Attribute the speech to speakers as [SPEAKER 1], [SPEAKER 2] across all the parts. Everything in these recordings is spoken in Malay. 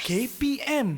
[SPEAKER 1] KPM.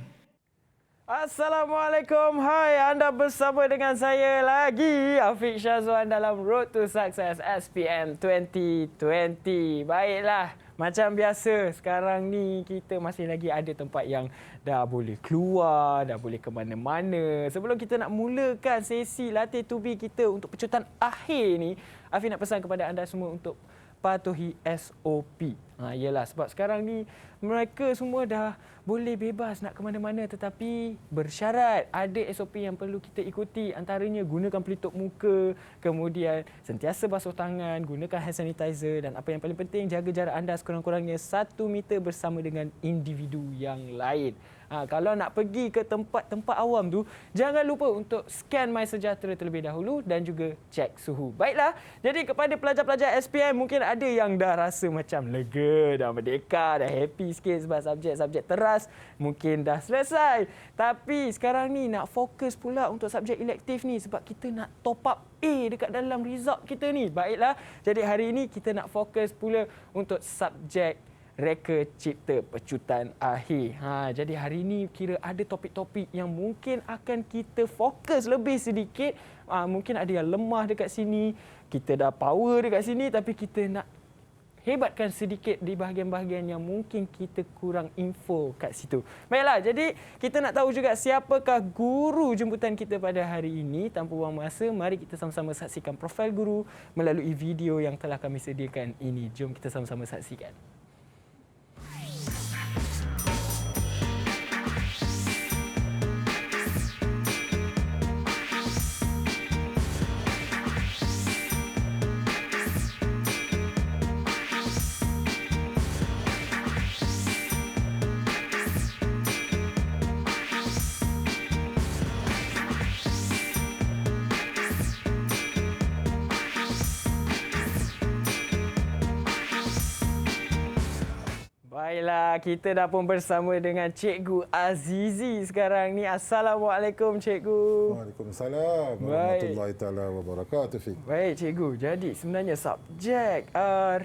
[SPEAKER 2] Assalamualaikum, hai, anda bersama dengan saya lagi, Afiq Syazwan dalam Road to Success SPM 2020. Baiklah, macam biasa sekarang ni kita masih lagi ada tempat yang dah boleh keluar, dah boleh ke mana-mana. Sebelum kita nak mulakan sesi latih tubi kita untuk pecutan akhir ni, Afiq nak pesan kepada anda semua untuk patuhi SOP. Yelah, sebab sekarang ni mereka semua dah boleh bebas nak ke mana-mana, tetapi bersyarat ada SOP yang perlu kita ikuti. Antaranya gunakan pelitup muka, kemudian sentiasa basuh tangan, gunakan hand sanitizer, dan apa yang paling penting, jaga jarak anda sekurang-kurangnya 1 meter bersama dengan individu yang lain. Kalau nak pergi ke tempat-tempat awam tu, jangan lupa untuk scan MySejahtera terlebih dahulu dan juga cek suhu. Baiklah, jadi kepada pelajar-pelajar SPM, mungkin ada yang dah rasa macam lega, dah merdeka, dah happy sikit sebab subjek-subjek teras mungkin dah selesai. Tapi sekarang ni nak fokus pula untuk subjek elektif ni sebab kita nak top up A dekat dalam result kita ni. Baiklah, jadi hari ini kita nak fokus pula untuk subjek Reka Cipta Pecutan Akhir. Jadi hari ini kira ada topik-topik yang mungkin akan kita fokus lebih sedikit. Mungkin ada yang lemah dekat sini, kita dah power dekat sini, tapi kita nak hebatkan sedikit di bahagian-bahagian yang mungkin kita kurang info kat situ. Baiklah, jadi kita nak tahu juga siapakah guru jemputan kita pada hari ini. Tanpa buang masa, mari kita sama-sama saksikan profil guru melalui video yang telah kami sediakan ini. Jom kita sama-sama saksikan. Baiklah, kita dah pun bersama dengan Cikgu Azizi sekarang ni. Assalamualaikum, Cikgu.
[SPEAKER 3] Waalaikumsalam warahmatullahi taala wabarakatuh.
[SPEAKER 2] Baik, Cikgu. Jadi sebenarnya subjek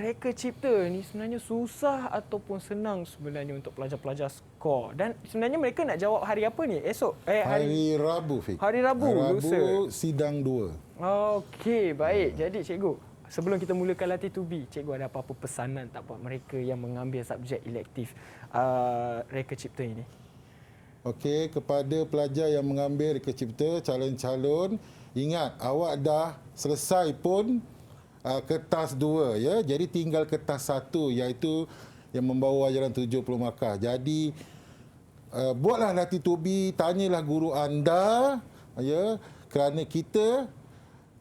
[SPEAKER 2] Reka Cipta ni sebenarnya susah ataupun senang sebenarnya untuk pelajar-pelajar skor? Dan sebenarnya mereka nak jawab hari apa ni? Esok?
[SPEAKER 3] Hari Rabu, Fik.
[SPEAKER 2] Hari Rabu, lusa.
[SPEAKER 3] Sidang 2.
[SPEAKER 2] Okey, baik. Jadi Cikgu, sebelum kita mulakan latih tubi, Cikgu ada apa-apa pesanan tak buat mereka yang mengambil subjek elektif Reka Cipta ini?
[SPEAKER 3] Okey, kepada pelajar yang mengambil Reka Cipta, calon-calon, ingat awak dah selesai pun kertas 2 ya. Jadi tinggal kertas 1 iaitu yang membawa ajaran 70 markah. Jadi buatlah latih tubi, tanyalah guru anda ya, kerana kita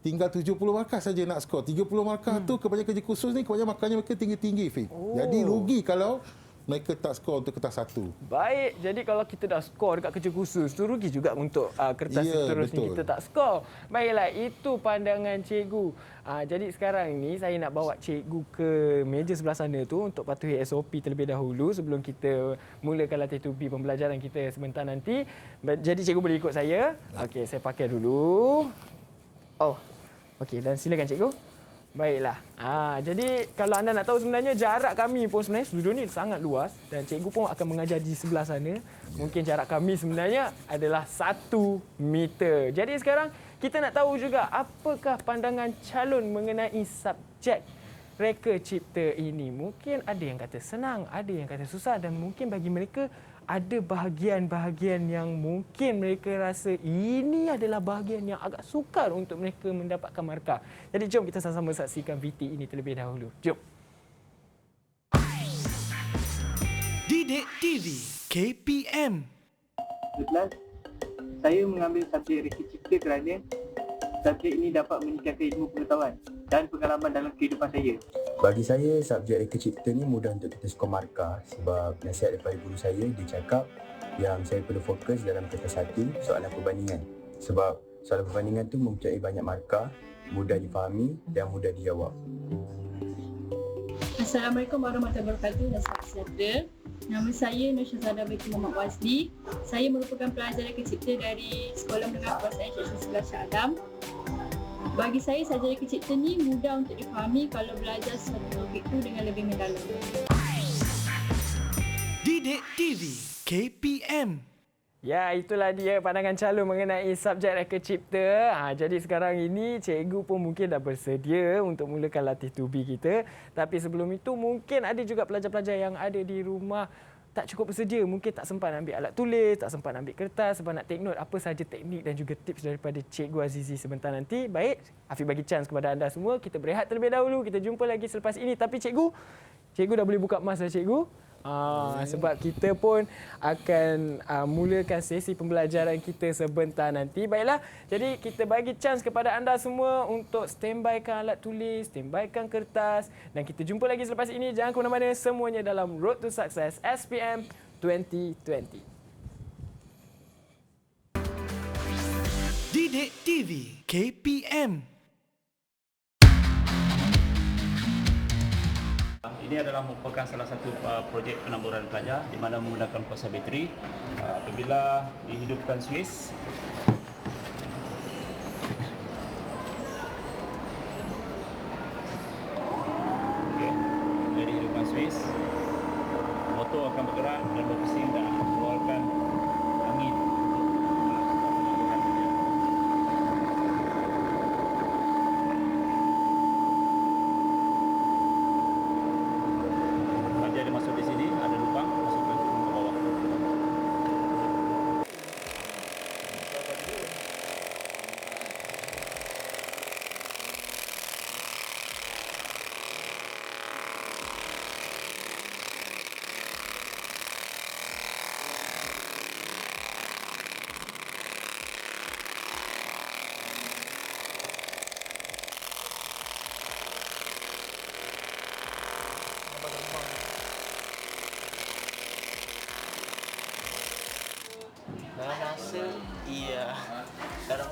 [SPEAKER 3] tinggal 70 markah saja nak skor. 30 markah tu kebanyakan kerja khusus ni kebanyakan markahnya mereka tinggi-tinggi, Fik. Jadi rugi kalau mereka tak skor untuk kertas 1.
[SPEAKER 2] Baik, jadi kalau kita dah skor dekat kerja khusus tu, rugi juga untuk kertas seterusnya kita tak skor. Baiklah, itu pandangan Cikgu. Jadi sekarang ni saya nak bawa Cikgu ke meja sebelah sana tu untuk patuhi SOP terlebih dahulu sebelum kita mulakan latih tubi pembelajaran kita sebentar nanti. Jadi Cikgu boleh ikut saya. Okey, saya pakai dulu. Okey, dan silakan Cikgu. Baiklah. Jadi kalau anda nak tahu sebenarnya jarak kami pun sebenarnya studio ni sangat luas dan Cikgu pun akan mengajar di sebelah sana. Mungkin jarak kami sebenarnya adalah 1 meter. Jadi sekarang kita nak tahu juga apakah pandangan calon mengenai subjek Reka Cipta ini. Mungkin ada yang kata senang, ada yang kata susah, dan mungkin bagi mereka ada bahagian-bahagian yang mungkin mereka rasa ini adalah bahagian yang agak sukar untuk mereka mendapatkan markah. Jadi jom kita sama-sama saksikan VT ini terlebih dahulu. Jom.
[SPEAKER 1] Didik TV KPM.
[SPEAKER 4] Kebetulan saya mengambil subjek Reka Cipta kerana subjek ini dapat meningkatkan ilmu pengetahuan dan pengalaman dalam kehidupan saya.
[SPEAKER 5] Bagi saya, subjek Reka Cipta ni mudah untuk kita skor markah sebab nasihat daripada guru saya, dia cakap yang saya perlu fokus dalam kertas 1, soalan perbandingan. Sebab soalan perbandingan tu mempunyai banyak markah, mudah difahami dan mudah dijawab.
[SPEAKER 6] Assalamualaikum warahmatullahi wabarakatuh dan salam sejahtera. Nama saya Nur Syahzada binti Muhammad Wazli. Saya merupakan pelajar Reka Cipta dari Sekolah Menengah Perwuasaan Syed Syamsul Shah Alam. Bagi saya, subjek Reka Cipta ni mudah untuk difahami kalau belajar satu topik itu dengan lebih mendalam.
[SPEAKER 1] Didik TV KPM.
[SPEAKER 2] Ya, itulah dia pandangan calon mengenai subjek reka cipta. Jadi sekarang ini cikgu pun mungkin dah bersedia untuk mulakan latih tubi kita. Tapi sebelum itu mungkin ada juga pelajar-pelajar yang ada di rumah tak cukup bersedia. Mungkin tak sempat ambil alat tulis, tak sempat ambil kertas sebab nak take note apa sahaja teknik dan juga tips daripada Cikgu Azizi sebentar nanti. Baik, Afiq bagi chance kepada anda semua. Kita berehat terlebih dahulu. Kita jumpa lagi selepas ini. Tapi cikgu dah boleh buka mas dah cikgu. Sebab kita pun akan mulakan sesi pembelajaran kita sebentar nanti. Baiklah, jadi kita bagi chance kepada anda semua untuk standbykan alat tulis, standbykan kertas dan kita jumpa lagi selepas ini. Jangan ke mana-mana, semuanya dalam Road to Success SPM 2020.
[SPEAKER 1] Didik TV KPM.
[SPEAKER 7] Ini adalah merupakan salah satu projek penamburan pelajar di mana menggunakan kuasa bateri. Apabila dihidupkan Swiss, jadi hidupkan Swiss, motor akan bergerak dan berpusing dan mengeluarkan angin. Dia masuk di sini, ada lubang, masukkan turun ke bawah.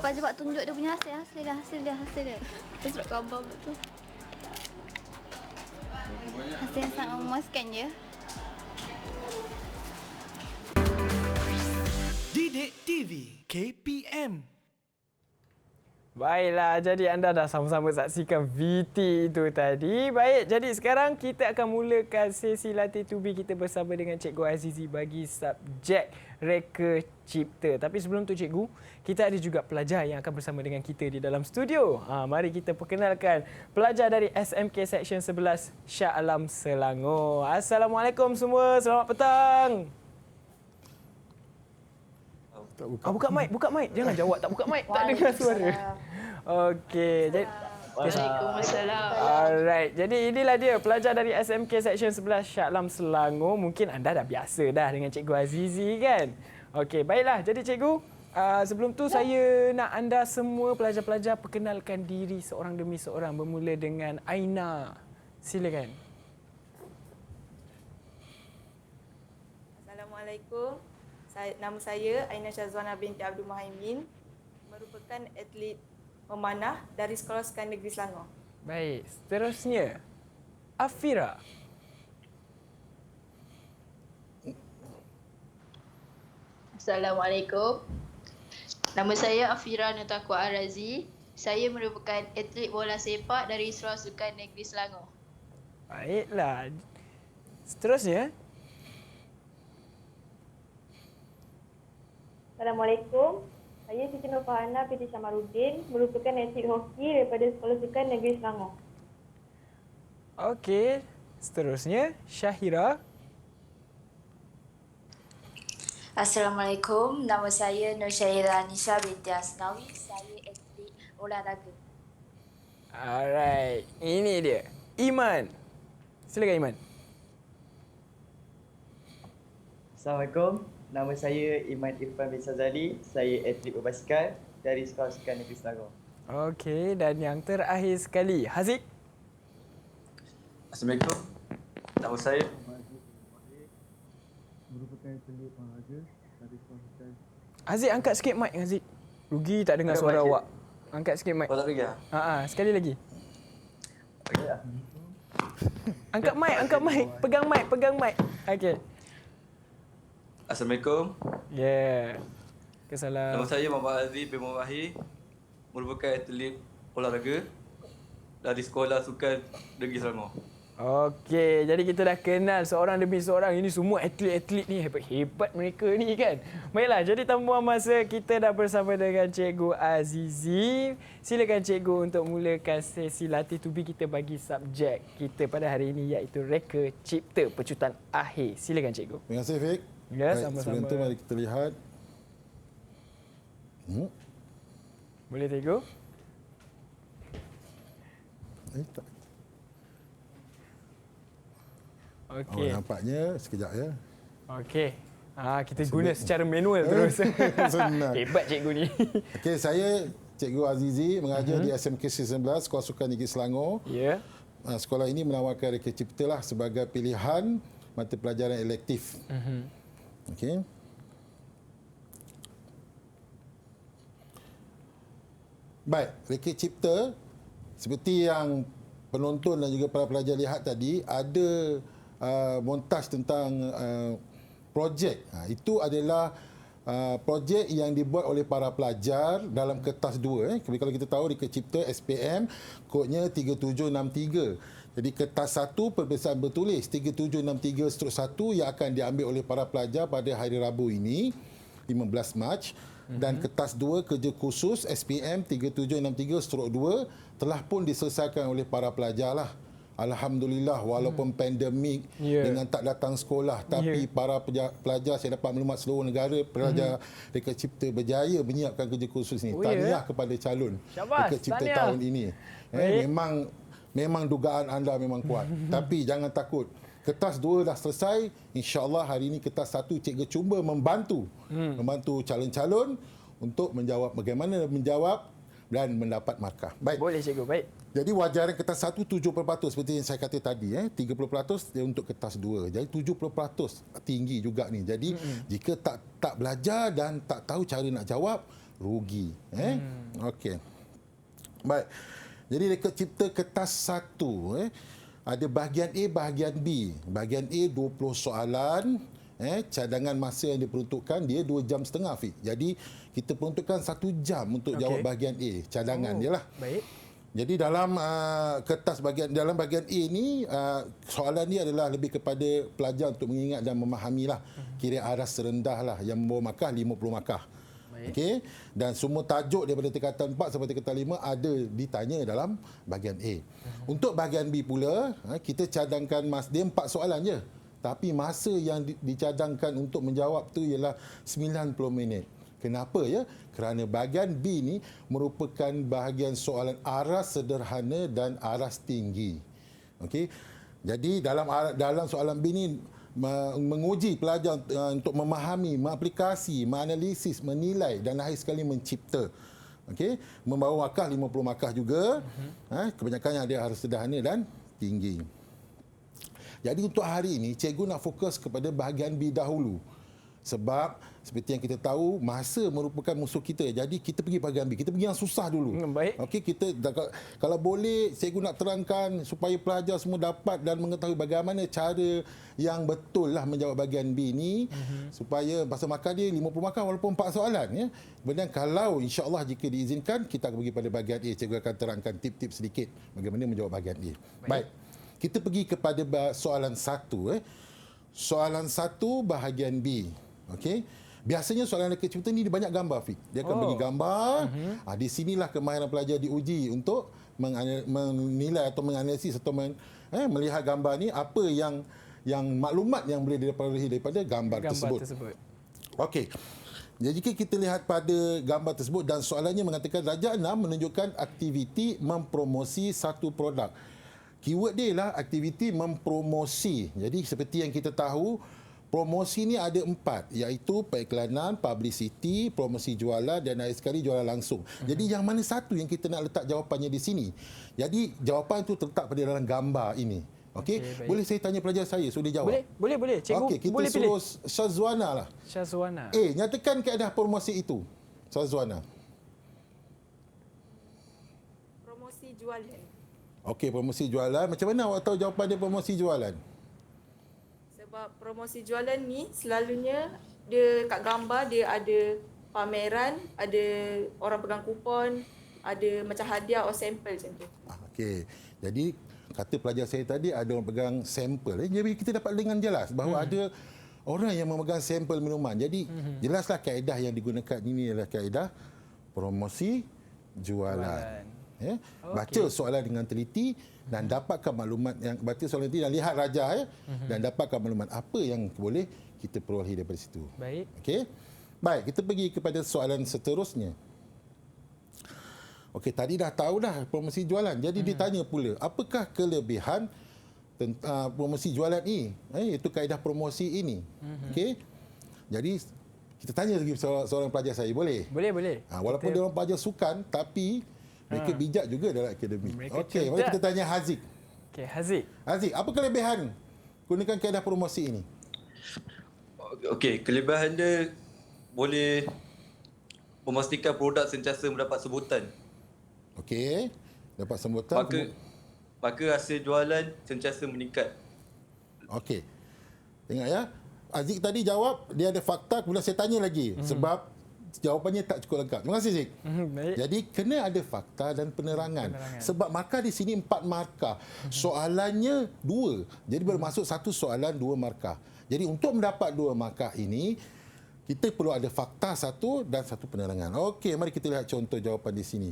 [SPEAKER 8] Lepas cepat tunjuk dia punya hasil dia. Terus surat khabar betul. Hasil yang sangat memuaskan je.
[SPEAKER 1] Didik TV KPM.
[SPEAKER 2] Baiklah, jadi anda dah sama-sama saksikan VT itu tadi. Baik, jadi sekarang kita akan mulakan sesi latih tubi kita bersama dengan Cikgu Azizi bagi subjek reka cipta. Tapi sebelum tu cikgu, kita ada juga pelajar yang akan bersama dengan kita di dalam studio. Mari kita perkenalkan pelajar dari SMK Seksyen 11 Shah Alam Selangor. Assalamualaikum semua, selamat petang. Buka mic. Jangan jawab tak buka mic. Tak dengar suara. Okey. Jadi
[SPEAKER 6] Waalaikumsalam.
[SPEAKER 2] Alright. Jadi inilah dia pelajar dari SMK Seksyen 11 Shah Alam Selangor. Mungkin anda dah biasa dah dengan Cikgu Azizi kan? Okey, baiklah. Jadi cikgu, sebelum tu saya nak anda semua pelajar-pelajar perkenalkan diri seorang demi seorang bermula dengan Aina. Silakan.
[SPEAKER 9] Assalamualaikum. Nama saya Aina Syazwana binti Abdul Muhaimin, merupakan atlet memanah dari Sekolah Sukan Negeri Selangor.
[SPEAKER 2] Baik, seterusnya Afira.
[SPEAKER 10] Assalamualaikum. Nama saya Afira Nurtaqwa Arazi. Saya merupakan atlet bola sepak dari Sekolah Sukan Negeri Selangor.
[SPEAKER 2] Baiklah. Seterusnya
[SPEAKER 11] Assalamualaikum. Saya Siti Nurfahana binti Syamaruddin, merupakan atlet hoki daripada Sekolah Sukan Negeri Selangor.
[SPEAKER 2] okey. Seterusnya Syahira.
[SPEAKER 10] Assalamualaikum. Nama saya Nur Syahira Nisha binti Asnawi. Saya atlet olahraga.
[SPEAKER 2] Alright. Ini dia. Iman. Silakan Iman.
[SPEAKER 12] Assalamualaikum. Nama saya Iman Irfan bin Sazali. Saya atlet berbasikal dari Sekolah Sukan Negeri Selangor.
[SPEAKER 2] Okey, dan yang terakhir sekali, Haziq.
[SPEAKER 13] Assalamualaikum. Nama saya
[SPEAKER 14] merupakan atlet olahraga dari Sekolah Sukan.
[SPEAKER 2] Haziq, angkat sikit mic Haziq. Rugi tak dengar suara awak. Angkat sikit mic.
[SPEAKER 13] Oh, tak lagi ah?
[SPEAKER 2] Sekali lagi. Angkat mic. Pegang mic. Okey.
[SPEAKER 13] Assalamualaikum.
[SPEAKER 2] Yeah. Kesalam.
[SPEAKER 13] Nama saya Muhammad Aziz bin Muhammad, merupakan atlet olahraga dari Sekolah Sukan Negeri Selangor.
[SPEAKER 2] Okey, jadi kita dah kenal seorang demi seorang. Ini semua atlet-atlet ni, hebat-hebat mereka ni kan. Baiklah, jadi tanpa buang masa, kita dah bersama dengan Cikgu Azizi. Silakan Cikgu untuk mulakan sesi latih tubi kita bagi subjek kita pada hari ini, iaitu reka cipta pecutan akhir. Silakan Cikgu.
[SPEAKER 3] Terima kasih, Fik.
[SPEAKER 2] Ya,
[SPEAKER 3] Baik,
[SPEAKER 2] sama-sama.
[SPEAKER 3] sebelum itu mari kita lihat.
[SPEAKER 2] Boleh Cikgu?
[SPEAKER 3] Tak.
[SPEAKER 2] Okey.
[SPEAKER 3] Nampaknya sekejap ya.
[SPEAKER 2] Okey. Kita guna secara manual terus.
[SPEAKER 3] Senang.
[SPEAKER 2] Hebat cikgu ni.
[SPEAKER 3] Okey, saya Cikgu Azizi mengajar di SMK 19 Sekolah Sukan Negeri Selangor.
[SPEAKER 2] Ya.
[SPEAKER 3] Sekolah ini menawarkan reka cipta lah sebagai pilihan mata pelajaran elektif. Okey. Baik, reka cipta seperti yang penonton dan juga para pelajar lihat tadi, ada montaj tentang projek. Itu adalah projek yang dibuat oleh para pelajar dalam kertas 2. Kalau kita tahu reka cipta SPM, kodnya 3763. Jadi kertas 1 perbezaan bertulis 3763/1 yang akan diambil oleh para pelajar pada hari Rabu ini, 15 Mac. Dan kertas 2 kerja khusus SPM 3763/2 telah pun diselesaikan oleh para pelajar lah. Alhamdulillah, walaupun pandemik dengan tak datang sekolah, tapi para pelajar, saya dapat maklumat seluruh negara pelajar reka cipta berjaya menyiapkan kerja khusus ni. Tahniah kepada calon reka cipta tahun ini. Memang dugaan anda memang kuat. Tapi jangan takut. Kertas 2 dah selesai. InsyaAllah hari ini kertas 1 cikgu cuba membantu calon-calon untuk menjawab bagaimana menjawab dan mendapat markah. Baik.
[SPEAKER 2] Boleh cikgu, baik. Jadi
[SPEAKER 3] wajaran kertas 1 70% seperti yang saya kata tadi, 30% dia untuk kertas 2. Jadi 70% tinggi juga ni. Jadi jika tak belajar dan tak tahu cara nak jawab, rugi. Okey. Baik. Jadi reka cipta kertas 1 ada bahagian A, bahagian B. Bahagian A 20 soalan, cadangan masa yang diperuntukkan dia 2 jam setengah, Fik. Jadi kita peruntukkan 1 jam untuk jawab bahagian A, cadangan dia lah.
[SPEAKER 2] Baik.
[SPEAKER 3] Jadi dalam dalam bahagian A ni, soalan ni adalah lebih kepada pelajar untuk mengingat dan memahami lah. Kira aras serendah lah, yang membawa markah 50 markah. Okey, dan semua tajuk daripada tingkatan 4 sampai tingkatan 5 ada ditanya dalam bahagian A. Untuk bahagian B pula, kita cadangkan dia 4 soalan je. Tapi masa yang dicadangkan untuk menjawab tu ialah 90 minit. Kenapa ya? Kerana bahagian B ni merupakan bahagian soalan aras sederhana dan aras tinggi. Okey. Jadi dalam soalan B ni menguji pelajar untuk memahami, mengaplikasi, menganalisis, menilai dan akhir sekali mencipta. Okey, membawa markah 50 markah juga. Kebanyakannya dia harus sederhana dan tinggi. Jadi untuk hari ini cikgu nak fokus kepada bahagian B dahulu. Sebab seperti yang kita tahu, masa merupakan musuh kita. Jadi kita pergi bahagian B. Kita pergi yang susah dulu.
[SPEAKER 2] Baik.
[SPEAKER 3] Okey, kalau boleh cikgu nak terangkan supaya pelajar semua dapat dan mengetahui bagaimana cara yang betul lah menjawab bahagian B ni, supaya pasal markah dia 50 markah walaupun 4 soalan ya. Kemudian kalau insya-Allah jika diizinkan kita akan pergi pada bahagian A. Cikgu akan terangkan tip-tip sedikit bagaimana menjawab bahagian A. Baik. Kita pergi kepada soalan 1 Soalan 1 bahagian B. Okey. Biasanya soalan reka cipta ni dia banyak gambar, Fik. Dia akan bagi gambar. Di sinilah kemahiran pelajar diuji untuk menilai atau menganalisis atau melihat gambar ni apa yang maklumat yang boleh diperoleh daripada gambar tersebut. Okey. Jadi jika kita lihat pada gambar tersebut dan soalannya mengatakan darjah 6 menunjukkan aktiviti mempromosi satu produk. Keyword dia ialah aktiviti mempromosi. Jadi seperti yang kita tahu, promosi ni ada 4, iaitu periklanan, publicity, promosi jualan dan akhir sekali jualan langsung. Jadi yang mana satu yang kita nak letak jawapannya di sini? Jadi jawapan itu terletak pada dalam gambar ini. Okey, boleh saya tanya pelajar saya sudah jawab?
[SPEAKER 2] Boleh. Cikgu
[SPEAKER 3] okey, kita
[SPEAKER 2] boleh
[SPEAKER 3] suruh
[SPEAKER 2] pilih.
[SPEAKER 3] Syazwana lah.
[SPEAKER 2] Syazwana.
[SPEAKER 3] Nyatakan kaedah promosi itu. Syazwana.
[SPEAKER 9] Promosi jualan.
[SPEAKER 3] Okey, promosi jualan. Macam mana awak tahu jawapan dia promosi jualan?
[SPEAKER 9] Sebab promosi jualan ni selalunya dia kat gambar dia ada pameran, ada orang pegang kupon, ada macam hadiah atau sampel macam tu.
[SPEAKER 3] Okey. Jadi kata pelajar saya tadi ada orang pegang sampel. Jadi kita dapat dengan jelas bahawa ada orang yang memegang sampel minuman. Jadi jelaslah kaedah yang digunakan ini adalah kaedah promosi jualan. Ya. Baca soalan dengan teliti dan dapatkan maklumat yang baca soalan teliti dan lihat raja dan dapatkan maklumat apa yang boleh kita perolehi daripada situ.
[SPEAKER 2] Baik.
[SPEAKER 3] Okey. Baik, kita pergi kepada soalan seterusnya. Okey, tadi dah tahu dah promosi jualan. Jadi ditanya pula, apakah kelebihan promosi jualan ini? Itu kaedah promosi ini. Okey. Jadi kita tanya lagi seorang pelajar saya, boleh?
[SPEAKER 2] Boleh.
[SPEAKER 3] Walaupun dia orang pelajar sukan, tapi mereka bijak juga dalam akademik. Okey, mari kita tanya Haziq.
[SPEAKER 2] Okey, Haziq.
[SPEAKER 3] Haziq, apa kelebihan gunakan kaedah promosi ini?
[SPEAKER 13] Okey, kelebihan dia boleh memastikan produk sentiasa mendapat sebutan.
[SPEAKER 3] Okey, dapat sambutan.
[SPEAKER 13] Maka hasil jualan sentiasa meningkat.
[SPEAKER 3] Okey. Tengok ya. Haziq tadi jawab, dia ada fakta, kemudian saya tanya lagi. Sebab jawapannya tak cukup lengkap. Terima kasih, Haziq. Jadi, kena ada fakta dan penerangan. Sebab markah di sini 4 markah. Soalannya 2. Jadi, bermaksud satu soalan 2 markah. Jadi, untuk mendapat 2 markah ini, kita perlu ada fakta satu dan satu penerangan. Okey, mari kita lihat contoh jawapan di sini.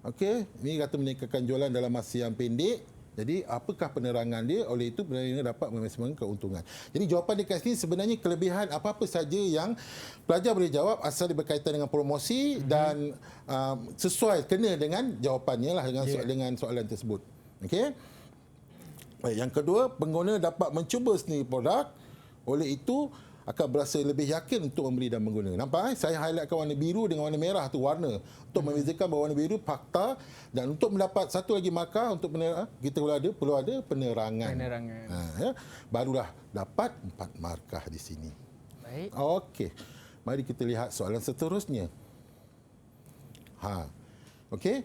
[SPEAKER 3] Okey, ini kata meningkatkan jualan dalam masa yang pendek. Jadi, apakah penerangan dia? Oleh itu, penerangan dapat memaksimalkan keuntungan. Jadi, jawapan dekat sini sebenarnya kelebihan apa-apa saja yang pelajar boleh jawab asal dia berkaitan dengan promosi dan sesuai, kena dengan jawapannya lah dengan soalan tersebut. Okey. Baik, yang kedua, pengguna dapat mencuba sendiri produk. Oleh itu, akan berasa lebih yakin untuk membeli dan mengguna. Nampak? Saya highlightkan warna biru dengan warna merah tu warna untuk membezakan bahawa warna biru fakta, dan untuk mendapat satu lagi markah untuk kita perlu ada penerangan. Ya. Barulah dapat 4 markah di sini.
[SPEAKER 2] Baik.
[SPEAKER 3] Okey. Mari kita lihat soalan seterusnya. Okey.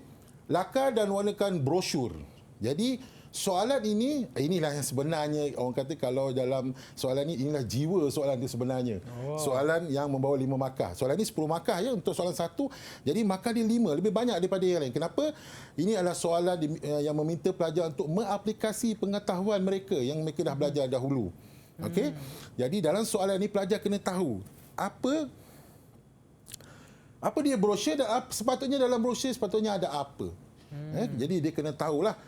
[SPEAKER 3] Lakar dan warnakan brosur. Jadi soalan ini, inilah yang sebenarnya orang kata kalau dalam soalan ini, inilah jiwa soalan itu sebenarnya. Soalan yang membawa 5 markah. Soalan ini 10 markah ya untuk soalan 1. Jadi markah dia 5, lebih banyak daripada yang lain. Kenapa? Ini adalah soalan yang meminta pelajar untuk mengaplikasi pengetahuan mereka yang mereka dah belajar dahulu. Okey? Jadi dalam soalan ini pelajar kena tahu apa dia brosur dan sepatutnya dalam brosur sepatutnya ada apa. Jadi dia kena tahulah.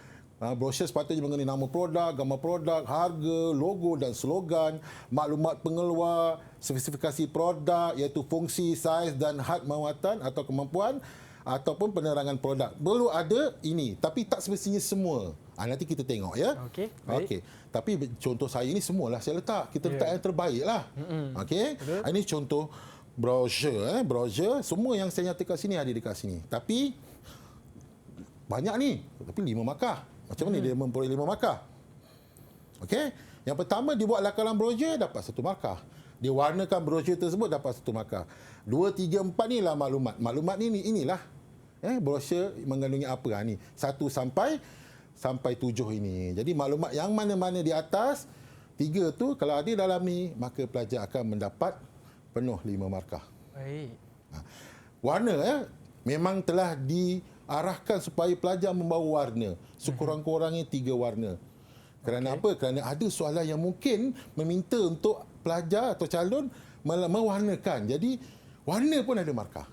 [SPEAKER 3] Brosur sepatutnya mengenai nama produk, gambar produk, harga, logo dan slogan, maklumat pengeluar, spesifikasi produk iaitu fungsi, saiz dan had muatan atau kemampuan ataupun penerangan produk. Perlu ada ini, tapi tak semestinya semua. Nanti kita tengok ya. Okey. Tapi contoh saya ini semualah saya letak. Kita letak yang terbaik lah. Okey. Ini contoh brosur. Brosur, semua yang saya nyatakan sini ada dekat sini. Tapi banyak ni. Tapi 5 markah. Macam mana dia memperoleh 5 markah? Okey. Yang pertama, dibuat lakaran brosur, dapat 1 markah. Dia warnakan brosur tersebut, dapat 1 markah. 2, 3, 4 ni lah maklumat. Maklumat ni inilah. Brosur mengandungi apa? Ni 1 sampai 7 ini. Jadi maklumat yang mana-mana di atas 3 tu, kalau ada dalam ni, maka pelajar akan mendapat penuh 5 markah.
[SPEAKER 2] Baik.
[SPEAKER 3] Warna memang telah diarahkan supaya pelajar membawa warna. Sekurang-kurangnya 3 warna. Kerana apa? Kerana ada soalan yang mungkin meminta untuk pelajar atau calon mewarnakan. Jadi warna pun ada markah.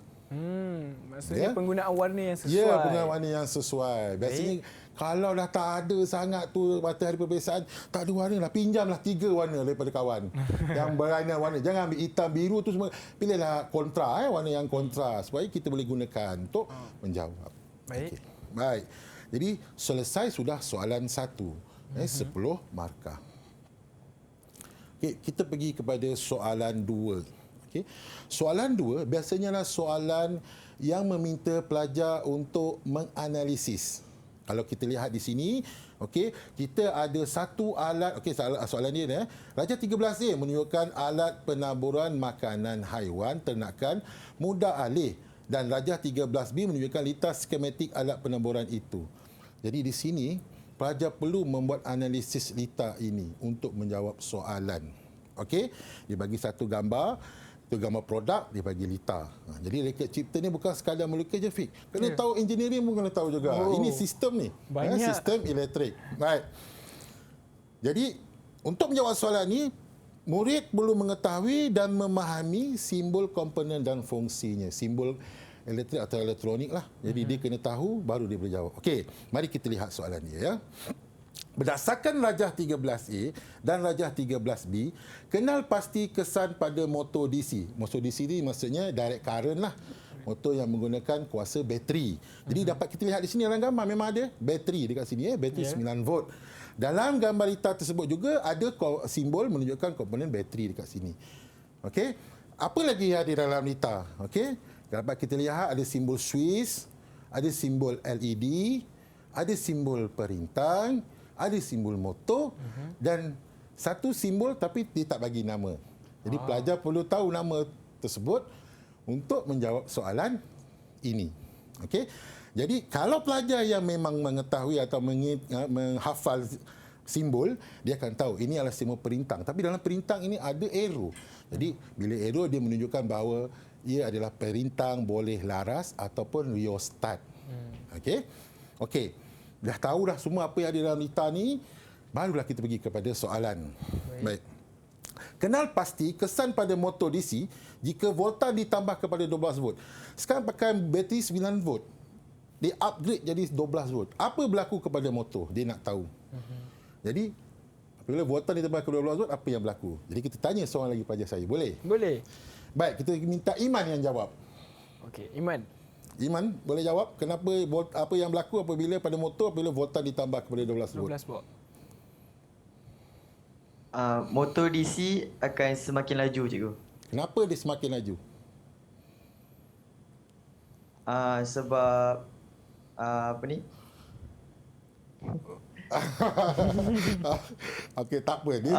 [SPEAKER 2] Maksudnya penggunaan warna yang sesuai.
[SPEAKER 3] Ya, penggunaan warna yang sesuai. Biasanya kalau dah tak ada sangat tu matahari peperiksaan, tak ada warna lah, pinjamlah 3 warna daripada kawan. Yang berlainan warna. Jangan ambil hitam, biru tu semua. Pilihlah kontra, warna yang kontra supaya kita boleh gunakan untuk menjawab.
[SPEAKER 2] Baik.
[SPEAKER 3] Okay. Baik. Jadi selesai sudah soalan 1. 10 markah. Okay, kita pergi kepada soalan 2. Okay. Soalan 2 biasanya adalah soalan yang meminta pelajar untuk menganalisis. Kalau kita lihat di sini, okey, kita ada satu alat, okey, soalan dia Raja 13A menunjukkan alat penaburan makanan haiwan ternakan mudah alih, dan Raja 13B menunjukkan litas skematik alat penaburan itu. Jadi di sini pelajar perlu membuat analisis litar ini untuk menjawab soalan. Okey, dia bagi satu gambar. tu gambar produk, dia bagi lita. Jadi reka cipta ni bukan sekadar melukis je, Fik. Kena tahu engineering pun kena tahu juga. Ini sistem ni. Sistem elektrik. Right. Jadi, untuk menjawab soalan ni, murid perlu mengetahui dan memahami simbol komponen dan fungsinya. Simbol elektrik atau elektronik lah. Jadi, dia kena tahu, baru dia boleh jawab. Okey, mari kita lihat soalan dia, ya. Berdasarkan rajah 13A dan rajah 13B, kenal pasti kesan pada motor DC. Motor DC ni maksudnya direct current lah. Motor yang menggunakan kuasa bateri. Jadi dapat kita lihat di sini dalam gambar memang ada bateri dekat sini, bateri 9 volt. Dalam gambar lita tersebut juga ada simbol menunjukkan komponen bateri dekat sini. Okey. Apa lagi yang ada dalam lita? Okey. Dapat kita lihat ada simbol Swiss, ada simbol LED, ada simbol perintang, ada simbol motor dan satu simbol tapi dia tak bagi nama. Jadi pelajar perlu tahu nama tersebut untuk menjawab soalan ini. Okey. Jadi kalau pelajar yang memang mengetahui atau menghafal simbol, dia akan tahu ini adalah simbol perintang. Tapi dalam perintang ini ada arrow. Jadi bila arrow dia menunjukkan bahawa ia adalah perintang boleh laras ataupun rheostat. Okey. Okey. Dah tahu dah semua apa yang ada dalam lita ni, barulah kita pergi kepada soalan. Baik. Kenal pasti kesan pada motor DC jika voltan ditambah kepada 12 volt. Sekarang pakai bateri 9 volt. Dia upgrade jadi 12 volt. Apa berlaku kepada motor? Dia nak tahu. Jadi, apabila voltan ditambah kepada 12 volt, apa yang berlaku? Jadi kita tanya soalan lagi pada saya. Boleh?
[SPEAKER 2] Boleh.
[SPEAKER 3] Baik, kita minta Iman yang jawab.
[SPEAKER 2] Okey, Iman.
[SPEAKER 3] Iman, boleh jawab kenapa apa yang berlaku apabila pada motor apabila voltan ditambah kepada 12 volt?
[SPEAKER 2] 12 volt.
[SPEAKER 12] Motor DC akan semakin laju, cikgu.
[SPEAKER 3] Kenapa dia semakin laju?
[SPEAKER 12] Sebab apa ni?
[SPEAKER 3] Okey, tak apa ni.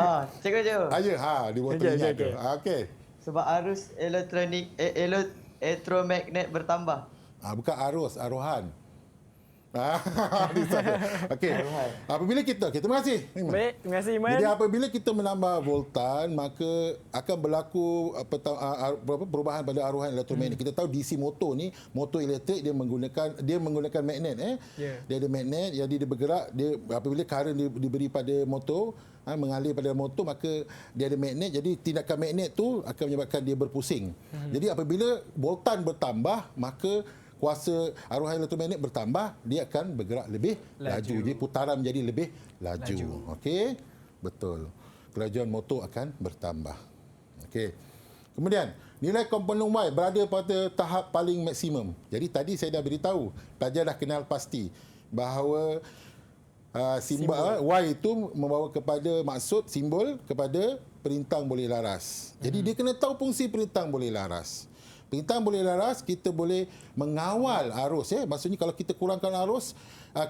[SPEAKER 12] Cikgu.
[SPEAKER 3] Ya, dia motor ingat tu. Okey.
[SPEAKER 12] Sebab arus elektronik elektromagnet bertambah.
[SPEAKER 3] Bukan arus, arohan. Okey. Apabila kita, terima kasih.
[SPEAKER 2] Baik, terima kasih Iman.
[SPEAKER 3] Jadi apabila kita menambah voltan, maka akan berlaku perubahan pada aruhan elektromagnet. Kita tahu DC motor ni, motor elektrik dia menggunakan magnet. Dia ada magnet, jadi dia bergerak. Dia apabila current diberi pada motor, mengalir pada motor, maka dia ada magnet. Jadi tindakan magnet tu akan menyebabkan dia berpusing. Jadi apabila voltan bertambah, maka kuasa aruhan elektromagnet bertambah, dia akan bergerak lebih laju. Jadi putaran menjadi lebih laju. Okey? Betul. Kelajuan motor akan bertambah. Okey. Kemudian, nilai komponen Y berada pada tahap paling maksimum. Jadi tadi saya dah beritahu, pelajar dah kenal pasti bahawa simbol Y itu membawa kepada maksud simbol kepada perintang boleh laras. Jadi dia kena tahu fungsi perintang boleh laras. Perintang boleh laras, kita boleh mengawal arus. Maksudnya kalau kita kurangkan arus,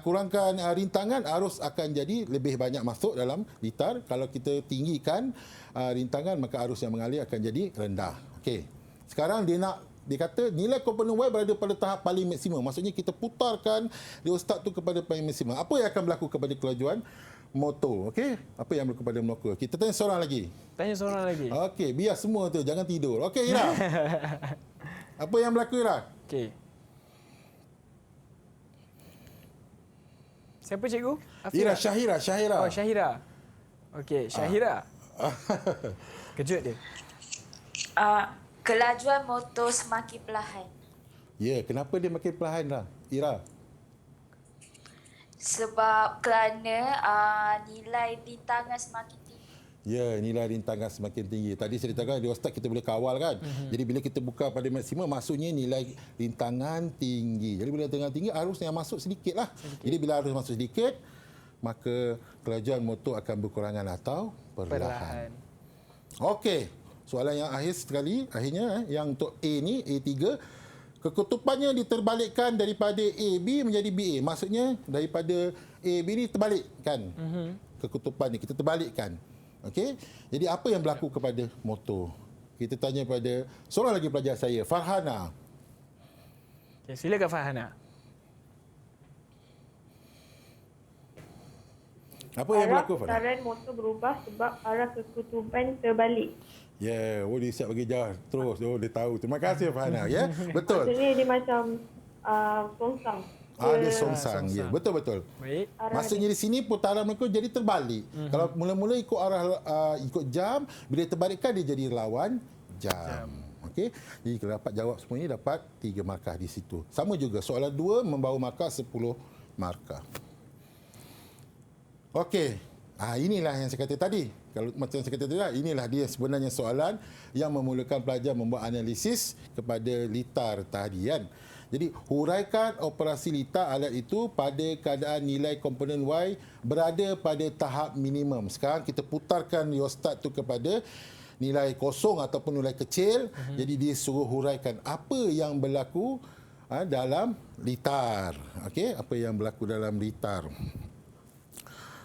[SPEAKER 3] kurangkan rintangan, arus akan jadi lebih banyak masuk dalam litar. Kalau kita tinggikan rintangan, maka arus yang mengalir akan jadi rendah. Okey. Sekarang dia kata nilai komponen Y berada pada tahap paling maksimum. Maksudnya kita putarkan rheostat tu kepada paling maksimum. Apa yang akan berlaku kepada kelajuan motor? Okey? Apa yang berlaku pada motor? Kita tanya seorang lagi. Okey, biar semua tu jangan tidur. Okey, Ira. Apa yang berlaku, Ira?
[SPEAKER 2] Okey. Siapa cikgu?
[SPEAKER 3] Ira, Syahira.
[SPEAKER 2] Oh, Syahira. Okey, Syahira. Kejut dia.
[SPEAKER 15] Kelajuan motor semakin perlahan.
[SPEAKER 3] Ya, kenapa dia makin perlahan dah, Ira?
[SPEAKER 15] Sebab kerana nilai rintangan semakin tinggi.
[SPEAKER 3] Ya, nilai rintangan semakin tinggi. Tadi saya ceritakan rheostat kita boleh kawal kan. Jadi bila kita buka pada maksimum, maksudnya nilai rintangan tinggi. Jadi bila rintangan tinggi, arus yang masuk sedikit lah. Jadi bila arus masuk sedikit, maka kelajuan motor akan berkurangan atau perlahan. Okey. Soalan yang akhir sekali, akhirnya yang untuk A ni, A3, kekutupannya diterbalikkan daripada AB menjadi BA. Maksudnya daripada AB ni terbalikkan. Kekutupan ni kita terbalikkan. Okey. Jadi apa yang berlaku kepada motor? Kita tanya pada seorang lagi pelajar saya, Farhana.
[SPEAKER 2] Okay, silakan Farhana.
[SPEAKER 3] Apa yang
[SPEAKER 11] arah
[SPEAKER 3] berlaku, Farah?
[SPEAKER 11] putaran motor berubah sebab arah kekutuban terbalik.
[SPEAKER 3] Ya, oh dia siap bagi jawab terus. Oh dia tahu. Terima kasih Fahana, ya. Betul.
[SPEAKER 11] Maksudnya dia macam songsang.
[SPEAKER 3] Dia songsang. Ya, betul.
[SPEAKER 2] Baik.
[SPEAKER 3] Maksudnya di sini putaran mereka jadi terbalik. Kalau mula-mula ikut arah ikut jam, bila terbalikkan dia jadi lawan jam. Okey. Jadi kalau dapat jawab semua ini dapat 3 markah di situ. Sama juga soalan 2 membawa markah 10 markah. Okey. Inilah yang saya kata tadi. Kalau macam saya kata tadi, inilah dia sebenarnya soalan yang memulakan pelajar membuat analisis kepada litar tadi kan. Jadi huraikan operasi litar alat itu pada keadaan nilai komponen Y berada pada tahap minimum. Sekarang kita putarkan rheostat tu kepada nilai kosong ataupun nilai kecil. Jadi dia suruh huraikan apa yang berlaku dalam litar. Okey, apa yang berlaku dalam litar.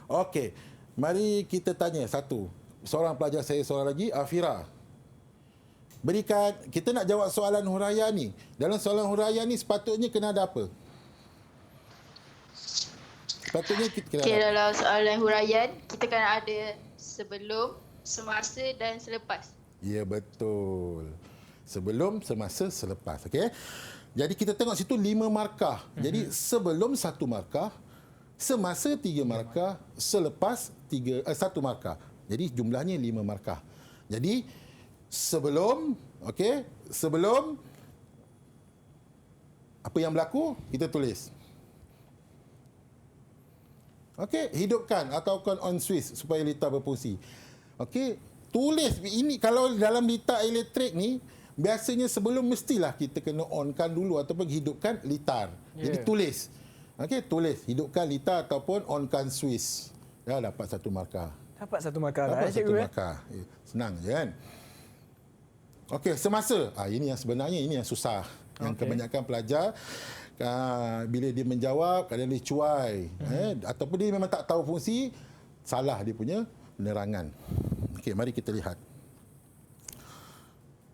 [SPEAKER 3] Okey, mari kita tanya satu. Seorang pelajar saya seorang lagi, Afira. Berikan, kita nak jawab soalan huraian ni. Dalam soalan huraian ni sepatutnya kena ada apa? Sepatutnya kita kena
[SPEAKER 10] Okay,
[SPEAKER 3] ada apa?
[SPEAKER 10] dalam soalan huraian, kita kena ada sebelum, semasa dan selepas.
[SPEAKER 3] Ya, betul. Sebelum, semasa, selepas. Okey. Jadi kita tengok situ 5 markah. Jadi sebelum 1 markah, semasa 3 markah, selepas 1 markah. Jadi jumlahnya 5 markah. Jadi sebelum, okey, sebelum apa yang berlaku kita tulis. Okey, hidupkan ataupun on switch supaya litar berfungsi. Okey, tulis ini kalau dalam litar elektrik ni biasanya sebelum mestilah kita kena onkan dulu ataupun hidupkan litar. Jadi tulis. Okey, tulis hidupkan litar ataupun onkan switch. Ya, dapat 1 markah.
[SPEAKER 2] Dapat 1 markah lah.
[SPEAKER 3] Dapat 1 markah. Senang je kan? Okey, semasa. Ini yang sebenarnya ini yang susah. Yang kebanyakan pelajar bila dia menjawab kadang dia cuai ataupun dia memang tak tahu fungsi, salah dia punya penerangan. Okey, mari kita lihat.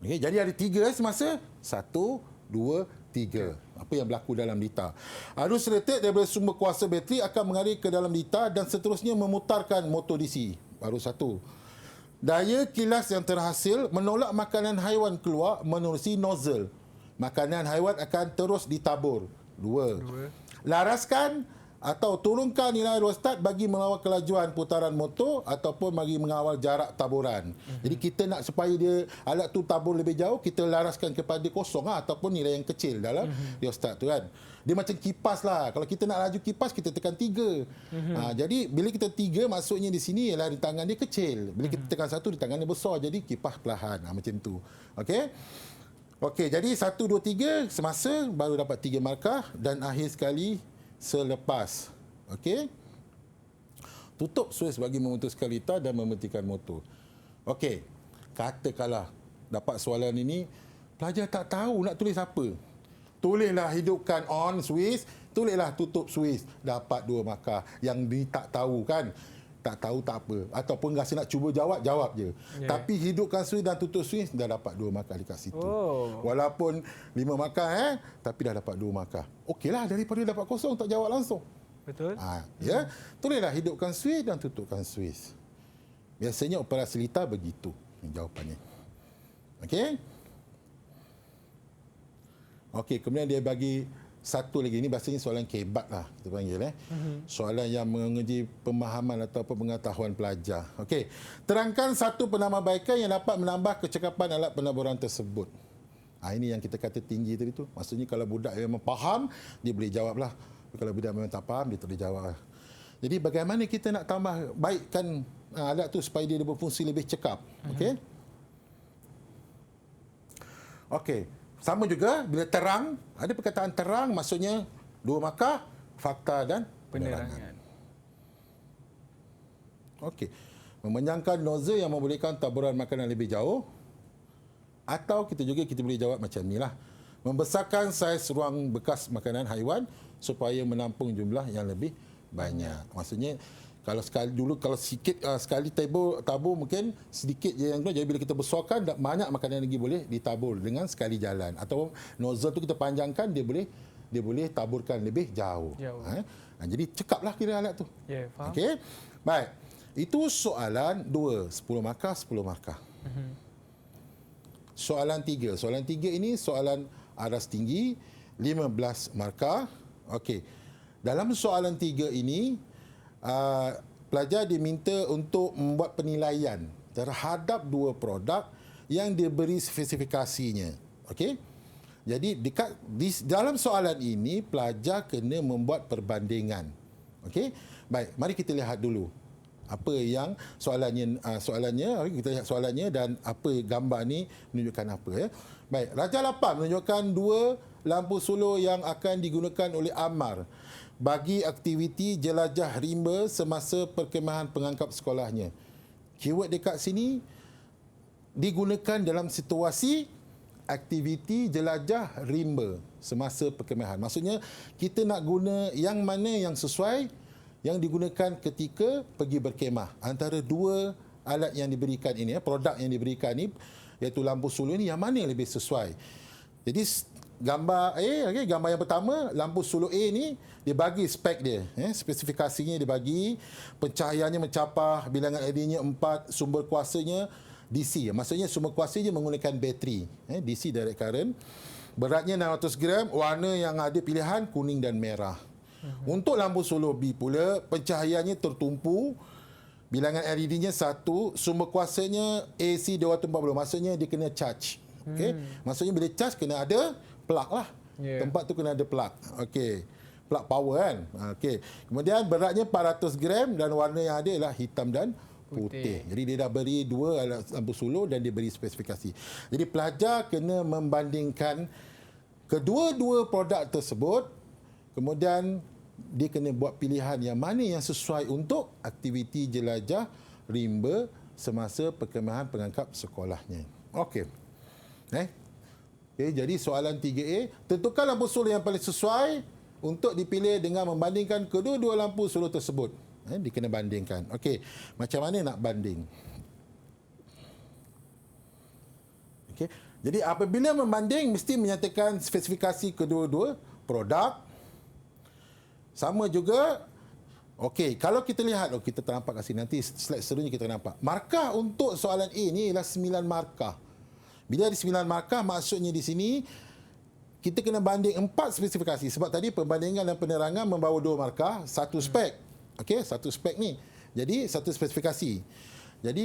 [SPEAKER 3] Okey, jadi ada 3 semasa. 1, 2, 3. Apa yang berlaku dalam litar? Arus elektrik daripada sumber kuasa bateri akan mengalir ke dalam litar dan seterusnya memutarkan motor DC. Baru 1. Daya kilas yang terhasil menolak makanan haiwan keluar menerusi nozzle. Makanan haiwan akan terus ditabur. 2. Laraskan atau turunkan nilai rheostat bagi mengawal kelajuan putaran motor ataupun bagi mengawal jarak taburan. Jadi kita nak supaya dia alat tu tabur lebih jauh, kita laraskan kepada kosong ataupun nilai yang kecil dalam rheostat tu kan. Dia macam kipas lah. Kalau kita nak laju kipas, kita tekan 3. Jadi bila kita 3, maksudnya di sini ialah di tangan dia kecil. Bila kita tekan 1, di tangan dia besar. Jadi kipas perlahan. Macam tu. Okey. Okey, jadi 1, 2, 3 semasa baru dapat 3 markah dan akhir sekali selepas. Okey. Tutup switch bagi memutuskan litar dan mematikan motor. Okey. Katakanlah dapat soalan ini, pelajar tak tahu nak tulis apa. Tulislah hidupkan on switch, tulislah tutup switch. Dapat 2 markah. Yang dia tak tahu kan. Tak tahu tak apa. Ataupun rasa nak cuba jawab, jawab je. Tapi hidupkan switch dan tutup switch, dah dapat 2 markah dekat situ. Walaupun 5 markah tapi dah dapat 2 markah. Okeylah daripada dapat kosong tak jawab langsung.
[SPEAKER 2] Betul.
[SPEAKER 3] Ya. Tulislah hidupkan switch dan tutupkan switch. Biasanya operasi litar begitu jawapannya. Okey. Okey, kemudian dia bagi satu lagi. Ini bahasanya soalan kebat lah kita panggil. Soalan yang menguji pemahaman atau pengetahuan pelajar. Okey, terangkan satu penambahbaikan yang dapat menambah kecekapan alat penaburan tersebut. Ini yang kita kata tinggi tadi tu. Maksudnya kalau budak memang faham, dia boleh jawab lah. Kalau budak memang tak faham, dia tak boleh jawab lah. Jadi bagaimana kita nak tambah baikkan alat tu supaya dia berfungsi lebih cekap. Okey. Okey. Sama juga bila terang, ada perkataan terang maksudnya 2 markah, fakta dan penerangan. Okey. Memanjangkan nozzle yang membolehkan taburan makanan lebih jauh, atau kita boleh jawab macam inilah. Membesarkan saiz ruang bekas makanan haiwan supaya menampung jumlah yang lebih banyak. Maksudnya kalau sekali tabur mungkin sedikit je yang keluar. Jadi bila kita besarkan banyak makanan lagi boleh ditabur dengan sekali jalan. Atau nozzle tu kita panjangkan, dia boleh taburkan lebih jauh. Jadi cekaplah kira alat tu.
[SPEAKER 2] Ya, faham.
[SPEAKER 3] Okey. Baik. Itu soalan 2, 10 markah, 10 markah. Soalan 3. Soalan 3 ini soalan aras tinggi, 15 markah. Okey. Dalam soalan 3 ini, pelajar diminta untuk membuat penilaian terhadap 2 produk yang diberi spesifikasinya. Okey. Jadi dalam soalan ini pelajar kena membuat perbandingan. Okey. Baik, mari kita lihat dulu apa yang soalannya, kita lihat soalannya dan apa gambar ni menunjukkan apa ya. Baik, Raja 8 menunjukkan 2 lampu suluh yang akan digunakan oleh Ammar bagi aktiviti jelajah rimba semasa perkemahan pengangkap sekolahnya. Keyword dekat sini digunakan dalam situasi aktiviti jelajah rimba semasa perkemahan. Maksudnya kita nak guna yang mana yang sesuai yang digunakan ketika pergi berkemah. Antara 2 alat yang diberikan ini, produk yang diberikan ini, iaitu lampu suluh ini, yang mana yang lebih sesuai. Jadi gambar A, gambar yang pertama, lampu suluh A ni dia bagi spek dia, spesifikasinya dia bagi, pencahayaannya mencapah, bilangan LED-nya 4, sumber kuasanya DC. Maksudnya sumber kuasanya menggunakan bateri, DC direct current. Beratnya 600 gram, warna yang ada pilihan kuning dan merah. Untuk lampu suluh B pula, pencahayaannya tertumpu, bilangan LED-nya 1, sumber kuasanya AC 240, maksudnya dia kena charge. Okey. Maksudnya bila charge kena ada plug lah. Tempat tu kena ada plug. Okey. Plug power kan. Okey. Kemudian beratnya 400 gram dan warna yang ada ialah hitam dan putih. Jadi dia dah beri 2 alat lampu suluh dan dia beri spesifikasi. Jadi pelajar kena membandingkan kedua-dua produk tersebut, kemudian dia kena buat pilihan yang mana yang sesuai untuk aktiviti jelajah rimba semasa perkemahan pengangkap sekolahnya. Okey. Jadi soalan 3A, tentukan lampu suluh yang paling sesuai untuk dipilih dengan membandingkan kedua-dua lampu suluh tersebut. Dia kena bandingkan. Okey, macam mana nak banding? Okey. Jadi apabila membanding mesti menyatakan spesifikasi kedua-dua produk. Sama juga, okey, kalau kita lihat, kita ternampak kat sini, nanti slide seterusnya kita nampak. Markah untuk soalan A ni ialah 9 markah. Bila ada 9 markah, maksudnya di sini kita kena banding 4 spesifikasi. Sebab tadi perbandingan dan penerangan membawa 2 markah, 1 spek. Okey, 1 spek ni. Jadi 1 spesifikasi. Jadi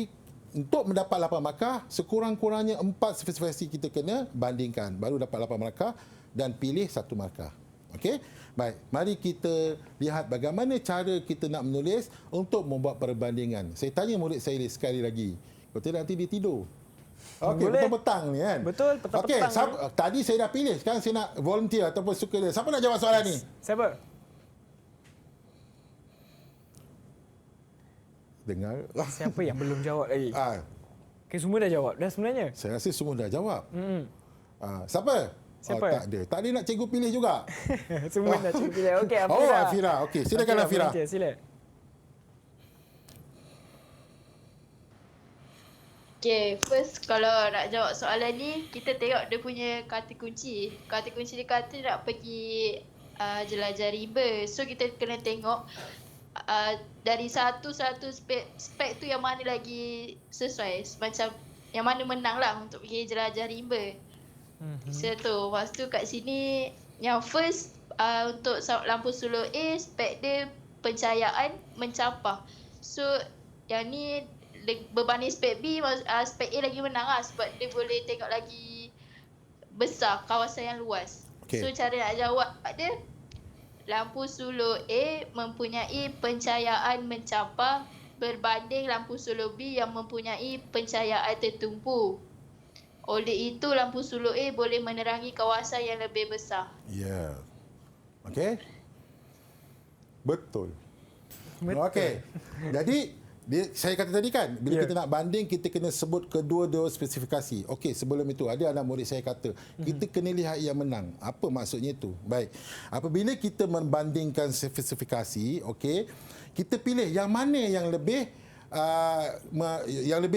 [SPEAKER 3] untuk mendapat 8 markah, sekurang-kurangnya 4 spesifikasi kita kena bandingkan. Baru dapat 8 markah dan pilih 1 markah. Okey? Baik, mari kita lihat bagaimana cara kita nak menulis untuk membuat perbandingan. Saya tanya murid saya sekali lagi. Kalau tidak nanti dia tidur. Okey, petang-petang ni kan.
[SPEAKER 2] Betul, petang-petang.
[SPEAKER 3] Okey, tadi saya dah pilih. Sekarang saya nak volunteer ataupun suka dia. Siapa nak jawab soalan ni?
[SPEAKER 2] Siapa?
[SPEAKER 3] Dengar.
[SPEAKER 2] Siapa yang belum jawab lagi? Semua dah jawab dah sebenarnya.
[SPEAKER 3] Saya rasa semua dah jawab. Siapa?
[SPEAKER 2] Siapa?
[SPEAKER 3] Tak ada. Tak ada nak cikgu pilih juga.
[SPEAKER 2] Semua dah cikgu pilih. Okey, Afira.
[SPEAKER 3] Afira. Okey, silakan Afira.
[SPEAKER 2] Sila.
[SPEAKER 10] Okay, first kalau nak jawab soalan ni, kita tengok dia punya kata kunci. Kata kunci dia kata nak pergi jelajah rimba. So kita kena tengok dari satu spek tu yang mana lagi sesuai. Macam yang mana menang lah untuk pergi jelajah rimba. Satu. Lepas tu kat sini yang first untuk lampu suluh A, spek dia pencahayaan mencapah. So yang ni berbanding spek B, spek A lagi menang lah sebab dia boleh tengok lagi besar, kawasan yang luas. Okay. So cara nak jawab dia, lampu suluh A mempunyai pencahayaan mencapah berbanding lampu suluh B yang mempunyai pencahayaan tertumpu. Oleh itu, lampu suluh A boleh menerangi kawasan yang lebih besar.
[SPEAKER 3] Ya. Okey. Betul. Okey. Jadi, saya kata tadi kan, bila kita nak banding, kita kena sebut kedua-dua spesifikasi. Okey, sebelum itu, ada anak murid saya kata, kita kena lihat yang menang. Apa maksudnya itu? Baik. Apabila kita membandingkan spesifikasi, okey, kita pilih yang mana yang lebih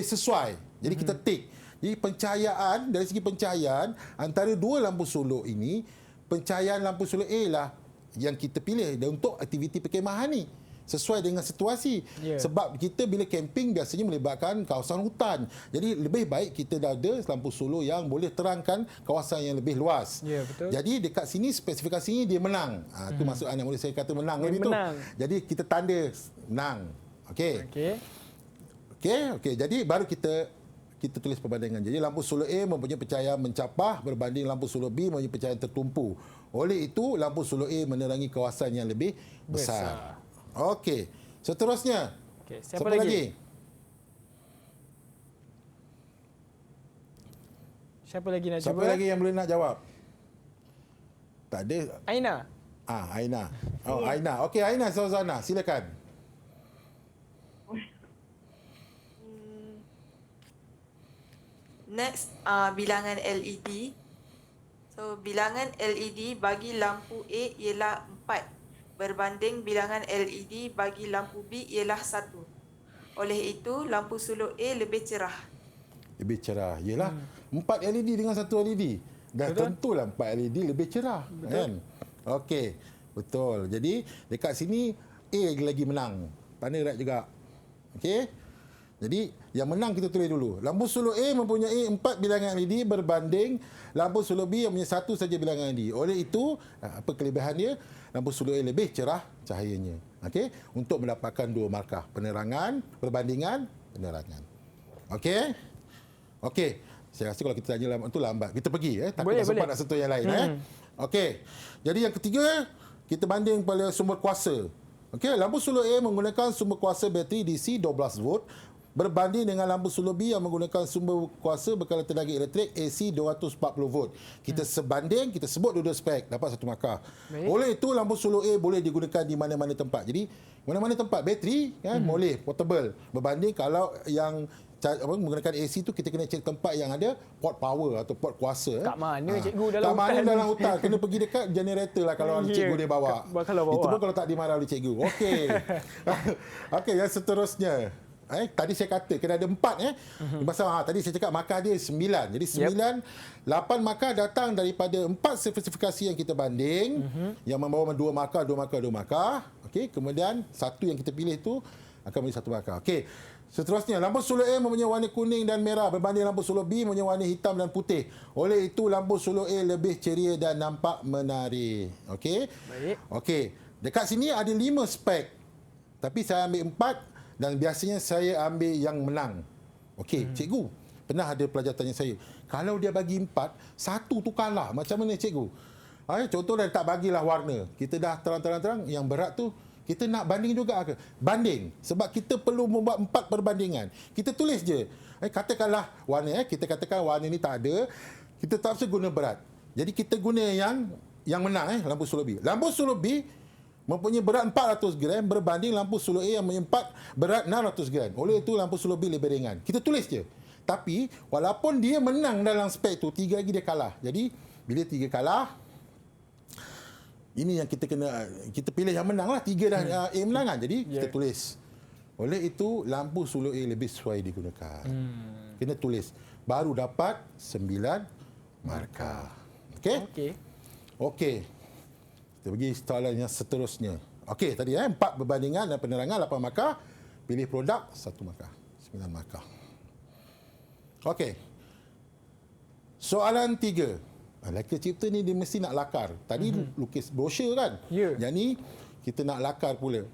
[SPEAKER 3] sesuai. Jadi, kita tick. Jadi pencahayaan, dari segi pencahayaan, antara 2 lampu suluh ini, pencahayaan lampu suluh A lah yang kita pilih dan untuk aktiviti perkhemahan ni sesuai dengan situasi. Sebab kita bila camping biasanya melibatkan kawasan hutan. Jadi lebih baik kita dah ada lampu solar yang boleh terangkan kawasan yang lebih luas.
[SPEAKER 2] Betul.
[SPEAKER 3] Jadi dekat sini spesifikasinya dia menang. Itu maksudnya boleh saya kata menang tadi tu. Jadi kita tanda menang. Okey. Okey. Jadi baru kita tulis perbandingan. Jadi lampu solar A mempunyai pencahayaan mencapah berbanding lampu solar B mempunyai pencahayaan tertumpu. Oleh itu lampu solar A menerangi kawasan yang lebih besar. Okey. Seterusnya.
[SPEAKER 2] Siapa lagi? Siapa lagi nak
[SPEAKER 3] Siapa
[SPEAKER 2] cuba?
[SPEAKER 3] lagi yang boleh nak jawab? Tak ada.
[SPEAKER 2] Aina.
[SPEAKER 3] Aina. Aina. Okey, Aina Suzana, silakan.
[SPEAKER 9] Next, bilangan LED. So, bilangan LED bagi lampu A ialah 4 berbanding bilangan LED bagi lampu B ialah 1. Oleh itu, lampu solar A lebih cerah.
[SPEAKER 3] Lebih cerah. Yelah, 4 LED dengan 1 LED. Dah tentulah 4 LED lebih cerah. Kan? Okey, betul. Jadi, dekat sini A lagi menang. Tanda right juga. Okey. Jadi, yang menang kita tulis dulu. Lampu solar A mempunyai 4 bilangan LED berbanding lampu solar B yang mempunyai 1 saja bilangan LED. Oleh itu, apa kelebihan dia? Lampu solar A lebih cerah cahayanya. Okey, untuk mendapatkan 2 markah. Penerangan, perbandingan, penerangan. Okey? Okey. Saya rasa kalau kita tanya itu lambat. Kita pergi. Takut tak sempat nak sentuh yang lain. Okey. Jadi yang ketiga, kita banding pada sumber kuasa. Okey, lampu solar A menggunakan sumber kuasa bateri DC 12 volt berbanding dengan lampu solar B yang menggunakan sumber kuasa berkala tenaga elektrik AC 240 volt. Kita sebanding, kita sebut dua-dua spek, dapat 1 markah. Oleh itu, lampu solar A boleh digunakan di mana-mana tempat. Jadi, mana-mana tempat bateri kan boleh portable. Berbanding kalau yang menggunakan AC tu kita kena cari tempat yang ada port power atau port kuasa.
[SPEAKER 2] Kat mana cikgu dalam hutan?
[SPEAKER 3] Kat mana dalam hutan? Kena pergi dekat generator lah kalau cikgu dia bawa. Itu pun kalau tak dimarah oleh cikgu. Okey. Okey, yang seterusnya. Tadi saya kata kena ada 4 Pasal tadi saya cakap markah dia 9. Jadi 9, 8 markah datang daripada 4 spesifikasi yang kita banding yang membawa 2 markah, 2 markah, 2 markah. Okey, kemudian satu yang kita pilih tu akan menjadi 1 markah. Okey. Seterusnya, lampu solar A mempunyai warna kuning dan merah berbanding lampu solar B mempunyai warna hitam dan putih. Oleh itu, lampu solar A lebih ceria dan nampak menarik. Okey?
[SPEAKER 2] Baik.
[SPEAKER 3] Okey. Dekat sini ada 5 spek. Tapi saya ambil 4 dan biasanya saya ambil yang menang. Okey, cikgu. Pernah ada pelajar tanya saya, kalau dia bagi 4, 1 tu kalah. Macam mana cikgu? Contoh dia tak bagilah warna. Kita dah terang-terang yang berat tu kita nak banding juga ke? Banding. Sebab kita perlu membuat 4 perbandingan. Kita tulis je. Katakanlah warna, kita katakan warna ni tak ada. Kita tak usah guna berat. Jadi kita guna yang menang, lampu solar B. Lampu solar B mempunyai berat 400 gram berbanding lampu solar A yang mempunyai berat 600 gram. Oleh itu, lampu solar B lebih ringan. Kita tulis je. Tapi, walaupun dia menang dalam spek tu, 3 lagi dia kalah. Jadi, bila 3 kalah, ini yang kita pilih yang menang lah. 3 dah A menang kan. Jadi kita tulis. Oleh itu lampu solar A lebih sesuai digunakan. Kena tulis. Baru dapat 9 markah. Okey? Okey. Kita pergi soalan yang seterusnya. Okey, tadi 4 perbandingan dan penerangan 8 markah. Pilih produk 1 markah. 9 markah. Okey. Soalan 3. Lelaki cipta ni dia mesti nak lakar. Tadi lukis brosur kan? Yang ni kita nak lakar pula.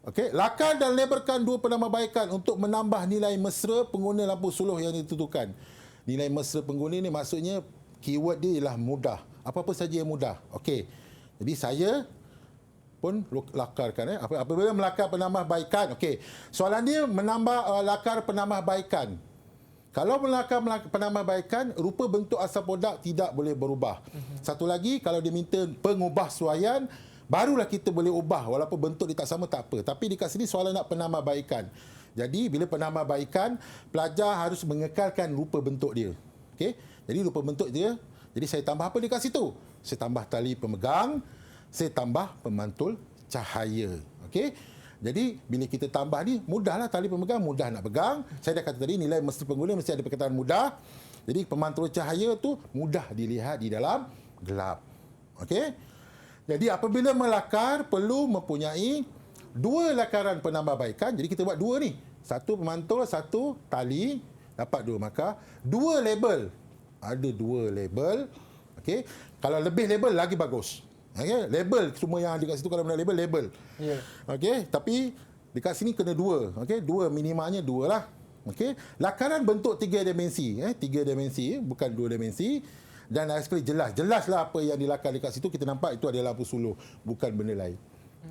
[SPEAKER 3] Okey, lakar dan labelkan 2 penambahbaikan untuk menambah nilai mesra pengguna lampu solar yang ditentukan. Nilai mesra pengguna ni maksudnya keyword dia ialah mudah. Apa-apa saja yang mudah. Okey. Jadi saya pun lakarkan. Apabila melakar penambahbaikan. Okey. Soalan dia menambah lakar penambahbaikan. Kalau melakar penambahbaikan, rupa bentuk asal produk tidak boleh berubah. Satu lagi, kalau dia minta pengubahsuaian, barulah kita boleh ubah. Walaupun bentuk dia tak sama, tak apa. Tapi dekat sini soalan nak penambahbaikan. Jadi, bila penambahbaikan, pelajar harus mengekalkan rupa bentuk dia. Okey? Jadi, rupa bentuk dia. Jadi, saya tambah apa dekat situ? Saya tambah tali pemegang. Saya tambah pemantul cahaya. Okey? Jadi, bila kita tambah ni, mudahlah tali pemegang, mudah nak pegang. Saya dah kata tadi, nilai mesra pengguna mesti ada perkataan mudah. Jadi, pemantul cahaya tu mudah dilihat di dalam gelap. Okey? Jadi apabila melakar perlu mempunyai 2 lakaran penambahbaikan. Jadi kita buat 2 ni. 1 pemantul, 1 tali, dapat 2 markah. 2 label. Ada 2 label. Okey. Kalau lebih label lagi bagus. Okey, label semua yang ada kat situ kalau benda label.
[SPEAKER 2] Ya.
[SPEAKER 3] Okey, tapi dekat sini kena 2. Okey, 2 minimanya 2 lah. Okey, lakaran bentuk 3 dimensi, 3 dimensi bukan 2 dimensi. Dan sekali jelaslah apa yang dilakar dekat situ. Kita nampak itu adalah lampu suluh, bukan benda lain.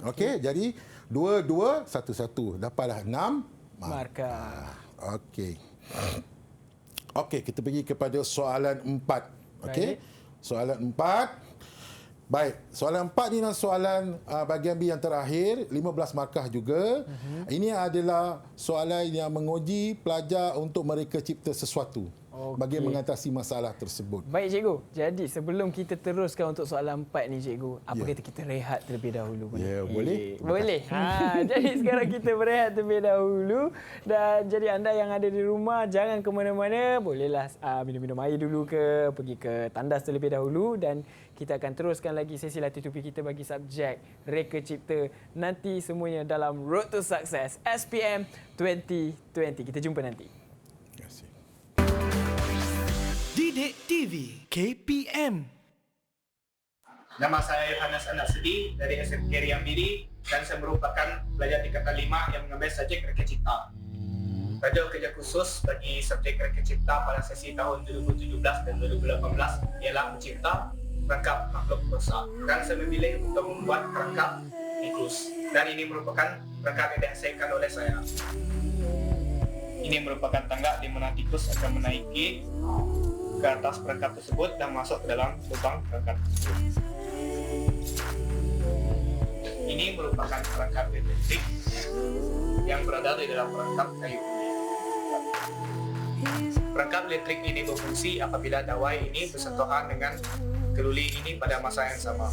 [SPEAKER 3] Okey, jadi 2 2 1 1 dapatlah 6
[SPEAKER 2] markah.
[SPEAKER 3] Okey. Okey, kita pergi kepada soalan 4. Okey. Soalan 4. Baik, soalan 4 ni adalah soalan bahagian B yang terakhir, 15 markah juga. Ini adalah soalan yang menguji pelajar untuk mereka cipta sesuatu bagi mengatasi masalah tersebut.
[SPEAKER 2] Baik cikgu, jadi sebelum kita teruskan untuk soalan 4 ni cikgu, apa kata kita rehat terlebih dahulu?
[SPEAKER 3] Ya, boleh.
[SPEAKER 2] Boleh. Jadi sekarang kita berehat terlebih dahulu. Dan jadi anda yang ada di rumah, jangan ke mana-mana. Bolehlah minum-minum air dulu ke, pergi ke tandas terlebih dahulu. Dan kita akan teruskan lagi sesi latih tupi kita bagi subjek Reka Cipta nanti semuanya dalam Road to Success SPM 2020. Kita jumpa nanti.
[SPEAKER 1] Didik TV KPM.
[SPEAKER 16] Nama saya Yohanes Anasidi dari SMK Riambiri dan saya merupakan pelajar tingkatan 5 yang mengambil subjek Reka Cipta. Tajuk kerja khusus bagi subjek Reka Cipta pada sesi tahun 2017 dan 2018 ialah mencipta perangkap makhluk rosak. Dan saya memilih untuk membuat perangkap tikus. Dan ini merupakan perangkap yang dihasilkan oleh saya. Ini merupakan tangga di mana tikus akan menaiki ke atas perangkap tersebut dan masuk ke dalam lubang perangkap tersebut. Ini merupakan perangkap elektrik yang berada di dalam perangkap kayu. Perangkap elektrik ini berfungsi apabila dawai ini bersentuhan dengan keluli ini pada masa yang sama.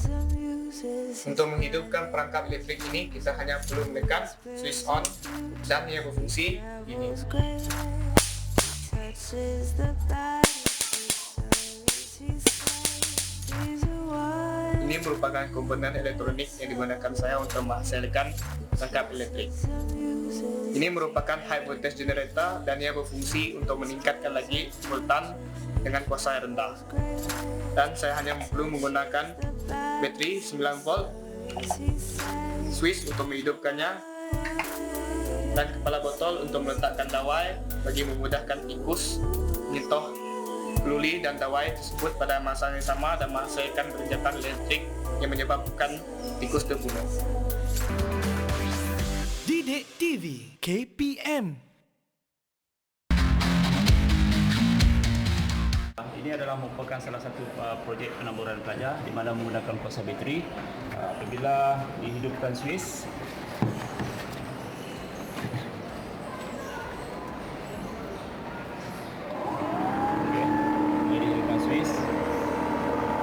[SPEAKER 16] Untuk menghidupkan perangkap elektrik ini, kita hanya perlu menekan switch on dan ia berfungsi ini. Ini merupakan komponen elektronik yang digunakan saya untuk menghasilkan perangkap elektrik. Ini merupakan high voltage generator dan ia berfungsi untuk meningkatkan lagi voltan dengan kuasa yang rendah. Dan saya hanya perlu menggunakan bateri 9 volt, switch untuk menghidupkannya, dan kepala botol untuk meletakkan dawai bagi memudahkan tikus menyentuh keluli dan dawai tersebut pada masa yang sama dan menghasilkan renjatan elektrik yang menyebabkan tikus terbunuh.
[SPEAKER 1] Didik TV KPM.
[SPEAKER 7] Ini adalah merupakan salah satu projek penamburan pelajar di mana menggunakan kuasa bateri. Apabila dihidupkan switch,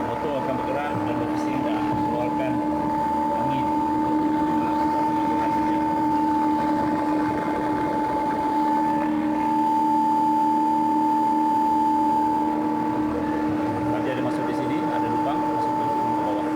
[SPEAKER 7] motor akan bergerak dan mesin dah mengeluarkan angin. Dia ada masuk di sini, ada lubang, masuk ke bawah.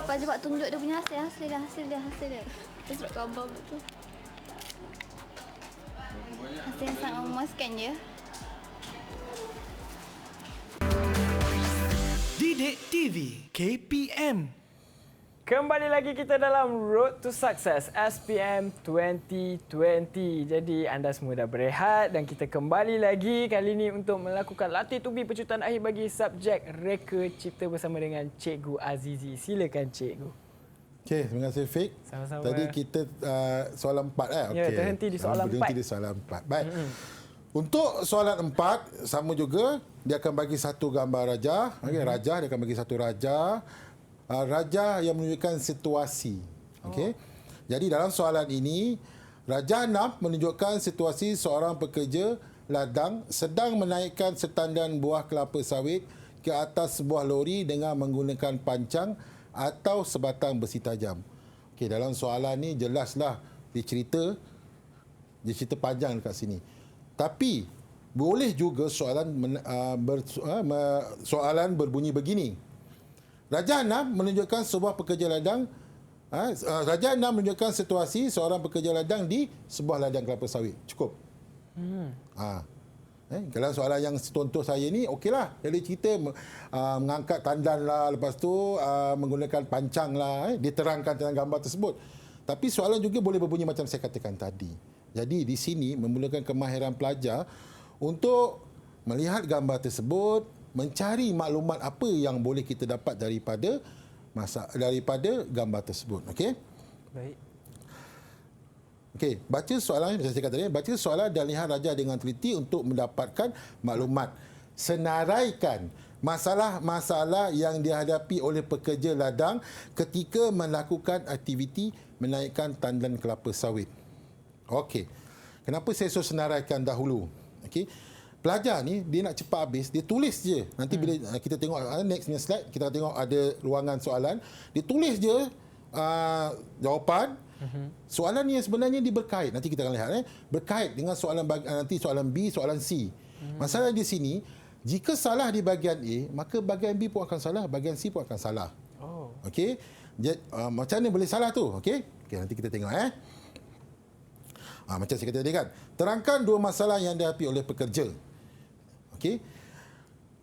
[SPEAKER 8] Pak cepat tunjuk dia punya hasil dia. Terus gambar betul. Hasil yang sangat memuaskan je.
[SPEAKER 1] Didik TV KPM.
[SPEAKER 2] Kembali lagi kita dalam Road to Success SPM 2020. Jadi anda semua dah berehat dan kita kembali lagi kali ini untuk melakukan latih tubi pecutan akhir bagi subjek Reka Cipta bersama dengan Cikgu Azizi. Silakan Cikgu.
[SPEAKER 3] Okey, terima kasih Fik.
[SPEAKER 2] Sama-sama.
[SPEAKER 3] Tadi kita soalan 4
[SPEAKER 2] Ya, terhenti di soalan 4.
[SPEAKER 3] Berhenti di soalan 4. Baik. Untuk soalan 4, sama juga, dia akan bagi satu gambar raja. Okay, raja, dia akan bagi satu raja. Raja yang menunjukkan situasi. Okay. Jadi dalam soalan ini, Raja 6 menunjukkan situasi seorang pekerja ladang sedang menaikkan setandan buah kelapa sawit ke atas sebuah lori dengan menggunakan pancang atau sebatang besi tajam. Okay, dalam soalan ni jelaslah dia cerita panjang dekat sini. Tapi boleh juga soalan berbunyi begini. Raja 6 menunjukkan sebuah pekerja ladang. Raja 6 menunjukkan situasi seorang pekerja ladang di sebuah ladang kelapa sawit. Cukup. Kalau soalan yang contoh saya ni, okeylah. Jadi cerita mengangkat tandan lah, lepas tu menggunakan pancang lah. Diterangkan tentang gambar tersebut. Tapi soalan juga boleh berbunyi macam saya katakan tadi. Jadi di sini memerlukan kemahiran pelajar untuk melihat gambar tersebut, mencari maklumat apa yang boleh kita dapat daripada gambar tersebut. Okey?
[SPEAKER 2] Baik.
[SPEAKER 3] Okey, baca soalan macam saya kata tadi, baca soalan dan lihat raja dengan teliti untuk mendapatkan maklumat. Senaraikan masalah-masalah yang dihadapi oleh pekerja ladang ketika melakukan aktiviti menaikkan tandan kelapa sawit. Okey. Kenapa saya suruh senaraikan dahulu? Okey. Pelajar ni dia nak cepat habis, dia tulis je. Nanti bila kita tengok next punya slide, kita tengok ada ruangan soalan. Dia tulis je jawapan. Soalan ni sebenarnya dia berkait. Nanti kita akan lihat berkait dengan soalan nanti soalan B, soalan C. Masalah di sini, jika salah di bahagian A, maka bahagian B pun akan salah, bahagian C pun akan salah. Okey. Macam mana boleh salah tu? Okey. Okey, nanti kita tengok macam saya kata tadi kan. Terangkan dua masalah yang dihadapi oleh pekerja. Okey.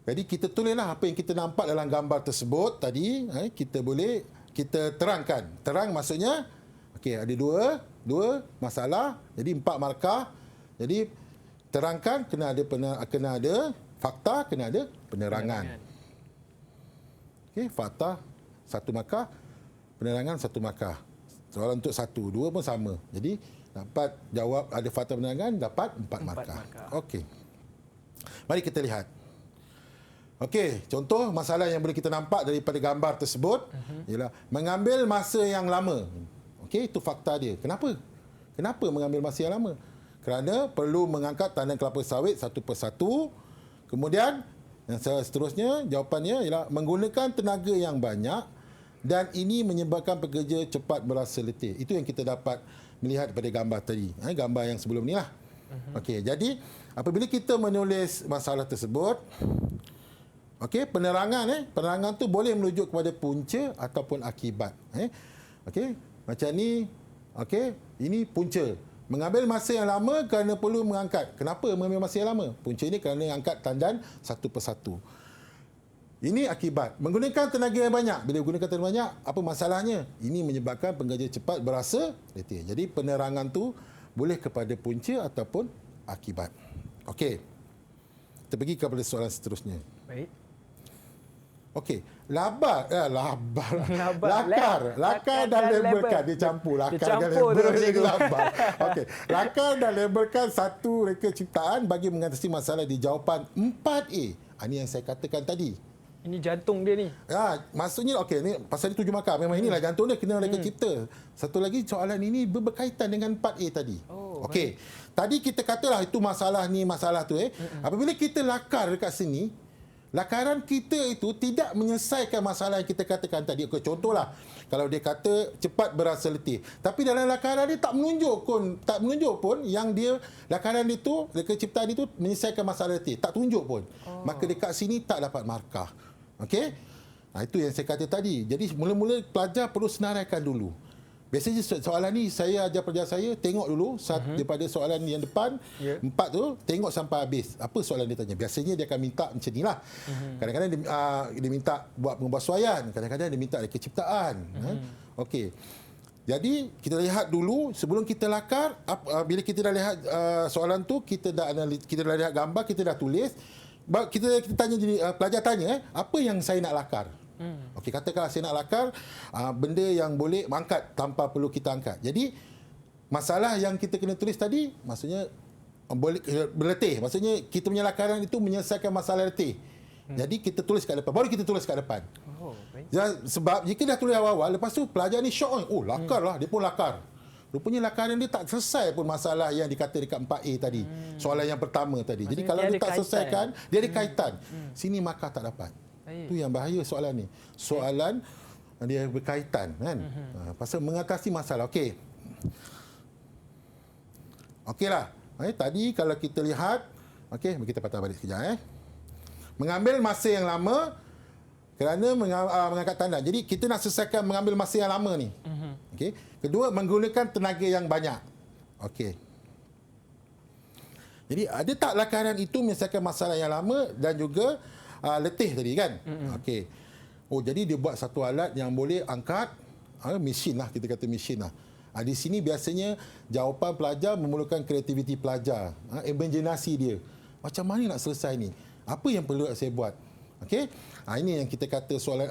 [SPEAKER 3] Jadi kita tulislah apa yang kita nampak dalam gambar tersebut tadi, kita terangkan. Terang maksudnya okey, ada dua masalah, jadi 4 markah. Jadi terangkan kena ada fakta, kena ada penerangan. Okey, fakta 1 markah, penerangan 1 markah. Soalan untuk 1, 2 pun sama. Jadi dapat jawab ada fakta penerangan, dapat 4 markah. Okey. Mari kita lihat. Okey, contoh masalah yang boleh kita nampak daripada gambar tersebut ialah mengambil masa yang lama. Okey, itu fakta dia. Kenapa? Kenapa mengambil masa yang lama? Kerana perlu mengangkat tandan kelapa sawit satu persatu. Kemudian yang seterusnya jawapannya ialah menggunakan tenaga yang banyak dan ini menyebabkan pekerja cepat berasa letih. Itu yang kita dapat melihat pada gambar tadi. Gambar yang sebelum ni lah. Okey, jadi apabila kita menulis masalah tersebut, okey, penerangan tu boleh merujuk kepada punca ataupun akibat. Okey, macam ni. Okey, ini punca. Mengambil masa yang lama kerana perlu mengangkat. Kenapa mengambil masa yang lama? Punca ini kerana angkat tandan satu persatu. Ini akibat. Menggunakan tenaga yang banyak. Bila gunakan tenaga banyak, apa masalahnya? Ini menyebabkan pekerja cepat berasa letih. Jadi penerangan tu boleh kepada punca ataupun akibat. Okey. Kita pergi kepada soalan seterusnya.
[SPEAKER 2] Baik.
[SPEAKER 3] Okey. Lakar dan labelkan. Dia campur. Lakar dan label. Okey. Lakar dan labelkan satu reka ciptaan bagi mengatasi masalah di jawapan 4A. Ini yang saya katakan tadi.
[SPEAKER 2] Ini jantung dia ni.
[SPEAKER 3] Maksudnya okey, ni pasal dia 7 markah. Memang inilah jantung dia, kena reka cipta. Satu lagi soalan ini berkaitan dengan 4A tadi. Okey. Tadi kita katalah itu masalah ni, masalah tu Apabila kita lakar dekat sini, lakaran kita itu tidak menyelesaikan masalah yang kita katakan tadi. Contohlah, kalau dia kata cepat berasa letih, tapi dalam lakaran dia tak menunjuk pun yang dia lakaran itu, reka ciptaan itu menyelesaikan masalah letih. Tak tunjuk pun. Maka dekat sini tak dapat markah. Okey? Itu yang saya kata tadi. Jadi mula-mula pelajar perlu senaraikan dulu. Biasanya soalan ni saya ajar pelajar saya tengok dulu daripada soalan yang depan 4 tu, tengok sampai habis. Apa soalan dia tanya? Biasanya dia akan minta macam ni lah. Kadang-kadang dia minta buat pengebuasuaian, kadang-kadang dia minta keciptaan. Okey. Jadi kita lihat dulu sebelum kita lakar. Bila kita dah lihat soalan tu, kita dah lihat gambar, kita dah tulis. Kita tanya, pelajar tanya apa yang saya nak lakar. Okey, katakanlah saya nak lakar benda yang boleh mengangkat tanpa perlu kita angkat. Jadi masalah yang kita kena tulis tadi maksudnya boleh berletih. Maksudnya kita punya lakaran itu menyelesaikan masalah letih. Jadi kita tulis kat depan. Baru kita tulis kat depan. Sebab jika dah tulis awal-awal, lepas tu pelajar ni syok. Oh, lakar lah. Dia pun lakar. Rupanya lakaran dia tak selesai pun masalah yang dikata dekat 4A tadi. Soalan yang pertama tadi. Jadi kalau dia tak selesaikan, dia ada kaitan. Sini markah tak dapat. Itu yang bahaya soalan ni. Soalan dia berkaitan kan. Pasal mengatasi masalah. Okey. Okeylah. Tadi kalau kita lihat, okey, kita patah balik sekejap. Mengambil masa yang lama kerana mengangkat tanda. Jadi kita nak selesaikan mengambil masa yang lama ni. Okey. Kedua, menggunakan tenaga yang banyak. Okey. Jadi ada tak lakaran itu menyelesaikan masalah yang lama dan juga letih tadi kan? Okey. Oh, jadi dia buat satu alat yang boleh angkat mesin lah, kita kata mesin lah. Di sini biasanya jawapan pelajar memerlukan kreativiti pelajar, imajinasi dia. Macam mana nak selesai ni? Apa yang perlu saya buat? Okey. Ini yang kita kata soalan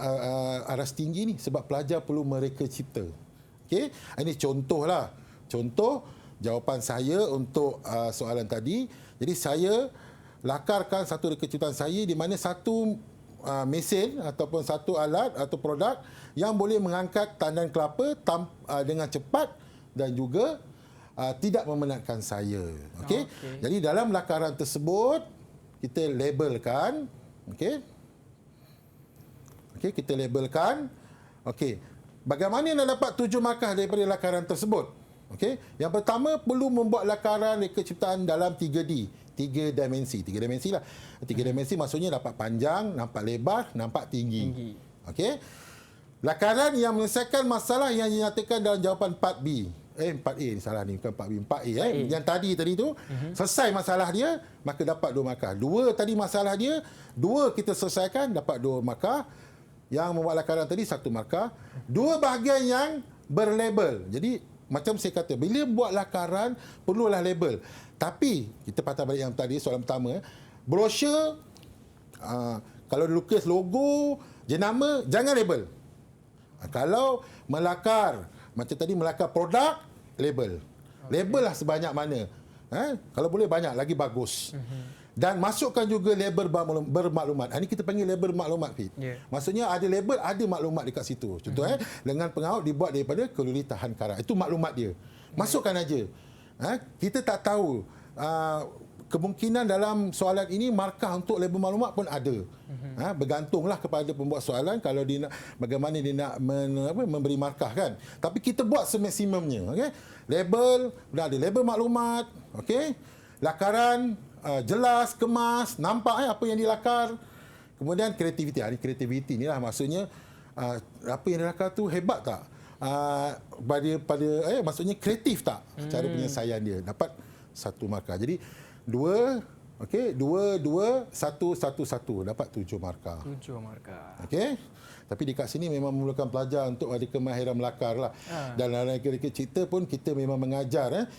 [SPEAKER 3] aras tinggi ni, sebab pelajar perlu mereka cipta. Okey. Ini contohlah. Contoh jawapan saya untuk soalan tadi. Jadi saya lakarkan satu reka ciptaan saya di mana satu mesin ataupun satu alat atau produk yang boleh mengangkat tandan kelapa dengan cepat dan juga tidak memenatkan saya. Okey. Jadi dalam lakaran tersebut kita labelkan, okey. Okey, kita labelkan. Okey. Bagaimana nak dapat 7 markah daripada lakaran tersebut? Okey. Yang pertama, perlu membuat lakaran reka ciptaan dalam 3D. 3 dimensi. 3 dimensi lah. 3 dimensi maksudnya dapat panjang, nampak lebar, nampak tinggi. Okey. Lakaran yang menyelesaikan masalah yang dinyatakan dalam jawapan 4B. 4A ni salah ni, bukan 4B, 4A. Yang tadi tu, selesai masalah dia, maka dapat 2 markah. 2 tadi masalah dia, 2 kita selesaikan, dapat 2 markah. Yang membuat lakaran tadi 1 markah. 2 bahagian yang berlabel. Jadi macam saya kata, bila buat lakaran perlulah label. Tapi kita patah balik yang tadi soalan pertama, brosur kalau dilukis logo, jenama, jangan label. Kalau melakar, macam tadi melakar produk, label. Label lah sebanyak mana. Kalau boleh banyak lagi bagus. Dan masukkan juga label bermaklumat. Ini kita panggil label maklumat, Fit. Maksudnya ada label, ada maklumat dekat situ. Contoh lengan pengaut dibuat daripada keluli tahan karat. Itu maklumat dia. Masukkan aja. Kita tak tahu. Kemungkinan dalam soalan ini markah untuk label maklumat pun ada. Bergantunglah kepada pembuat soalan kalau dia nak, bagaimana dia nak memberi markah kan. Tapi kita buat semaksimumnya. Okay? Label, dah ada label maklumat. Okay? Lakaran, jelas, kemas, nampak apa yang dilakar. Kemudian kreativiti. Kreativiti ni lah maksudnya apa yang dilakar tu hebat tak? Maksudnya kreatif tak cara penyelesaian dia. Dapat 1 markah. Jadi 2, 1, 1, 1. Dapat 7 markah.
[SPEAKER 2] 7 markah.
[SPEAKER 3] Okey. Tapi dekat sini memang memerlukan pelajar untuk ada kemahiran melakar lah. Dan dalam reka cipta pun kita memang mengajar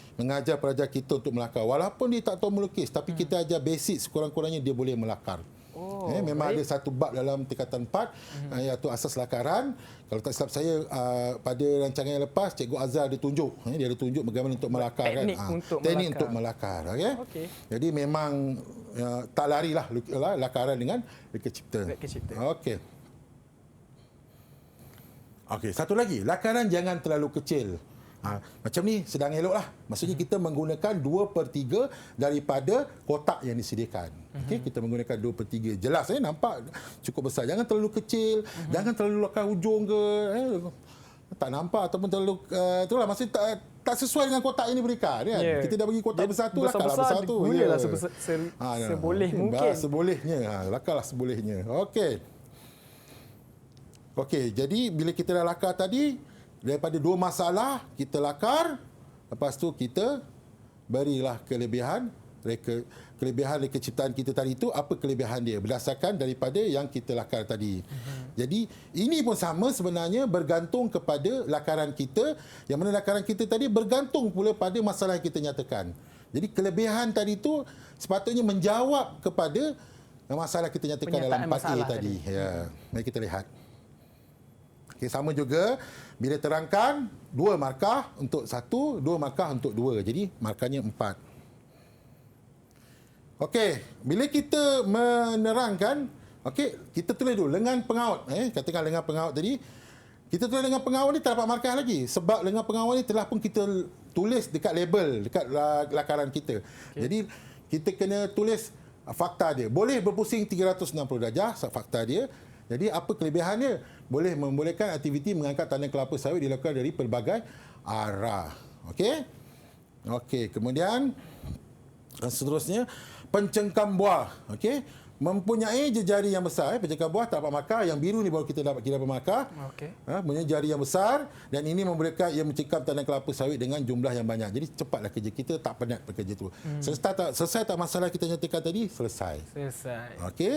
[SPEAKER 3] pelajar kita untuk melakar. Walaupun dia tak tahu melukis, tapi kita ajar basic sekurang-kurangnya dia boleh melakar. Memang ada satu bab dalam tingkatan 4 iaitu asas lakaran. Kalau tak silap saya pada rancangan yang lepas Cikgu Azhar dia tunjuk bagaimana untuk melakar teknik untuk melakar. Okay? Jadi memang tak larilah lakaran dengan reka cipta. Okey, satu lagi, lakaran jangan terlalu kecil. Macam ni sedang elok lah. Maksudnya kita menggunakan 2/3 daripada kotak yang disediakan. Okey, kita menggunakan 2/3. Jelas nampak cukup besar. Jangan terlalu kecil, jangan terlalu lakar hujung ke. Tak nampak ataupun terlalu itulah maksudnya tak sesuai dengan kotak yang diberikan kan. Kita dah bagi kotak besar tu, lakarlah besar tu.
[SPEAKER 2] Gunalah seboleh mungkin.
[SPEAKER 3] Sebolehnya. Lakarlah sebolehnya. Okey, jadi bila kita dah lakar tadi, daripada 2 masalah, kita lakar, lepas tu kita berilah kelebihan reka ciptaan kita tadi itu, apa kelebihan dia berdasarkan daripada yang kita lakar tadi. Jadi, ini pun sama sebenarnya bergantung kepada lakaran kita, yang mana lakaran kita tadi bergantung pula pada masalah yang kita nyatakan. Jadi, kelebihan tadi itu sepatutnya menjawab kepada masalah kita nyatakan dalam 4A tadi. Mari kita lihat. Okay, sama juga bila terangkan 2 markah untuk 1, 2 markah untuk 2. Jadi markahnya 4. Okey, bila kita menerangkan, okey, kita tulis dulu lengan pengaut. Katakan lengan pengaut tadi, kita tulis lengan pengaut ni tak dapat markah lagi sebab lengan pengaut ni telah pun kita tulis dekat label, dekat lakaran kita. Jadi kita kena tulis fakta dia. Boleh berpusing 360 darjah, fakta dia. Jadi apa kelebihannya? Boleh membolehkan aktiviti mengangkat tandan kelapa sawit dilakukan dari pelbagai arah. Okey? Okey, kemudian seterusnya pencengkam buah. Okey? Mempunyai jari yang besar. Pencengkam buah tak dapat markah. Yang biru ni baru kita dapat kira markah.
[SPEAKER 2] Okey.
[SPEAKER 3] Mempunyai jari yang besar dan ini membolehkan ia mencengkam tandan kelapa sawit dengan jumlah yang banyak. Jadi cepatlah kerja kita, tak penat bekerja tu. Selesai tak masalah kita nyatakan tadi? Selesai. Okey.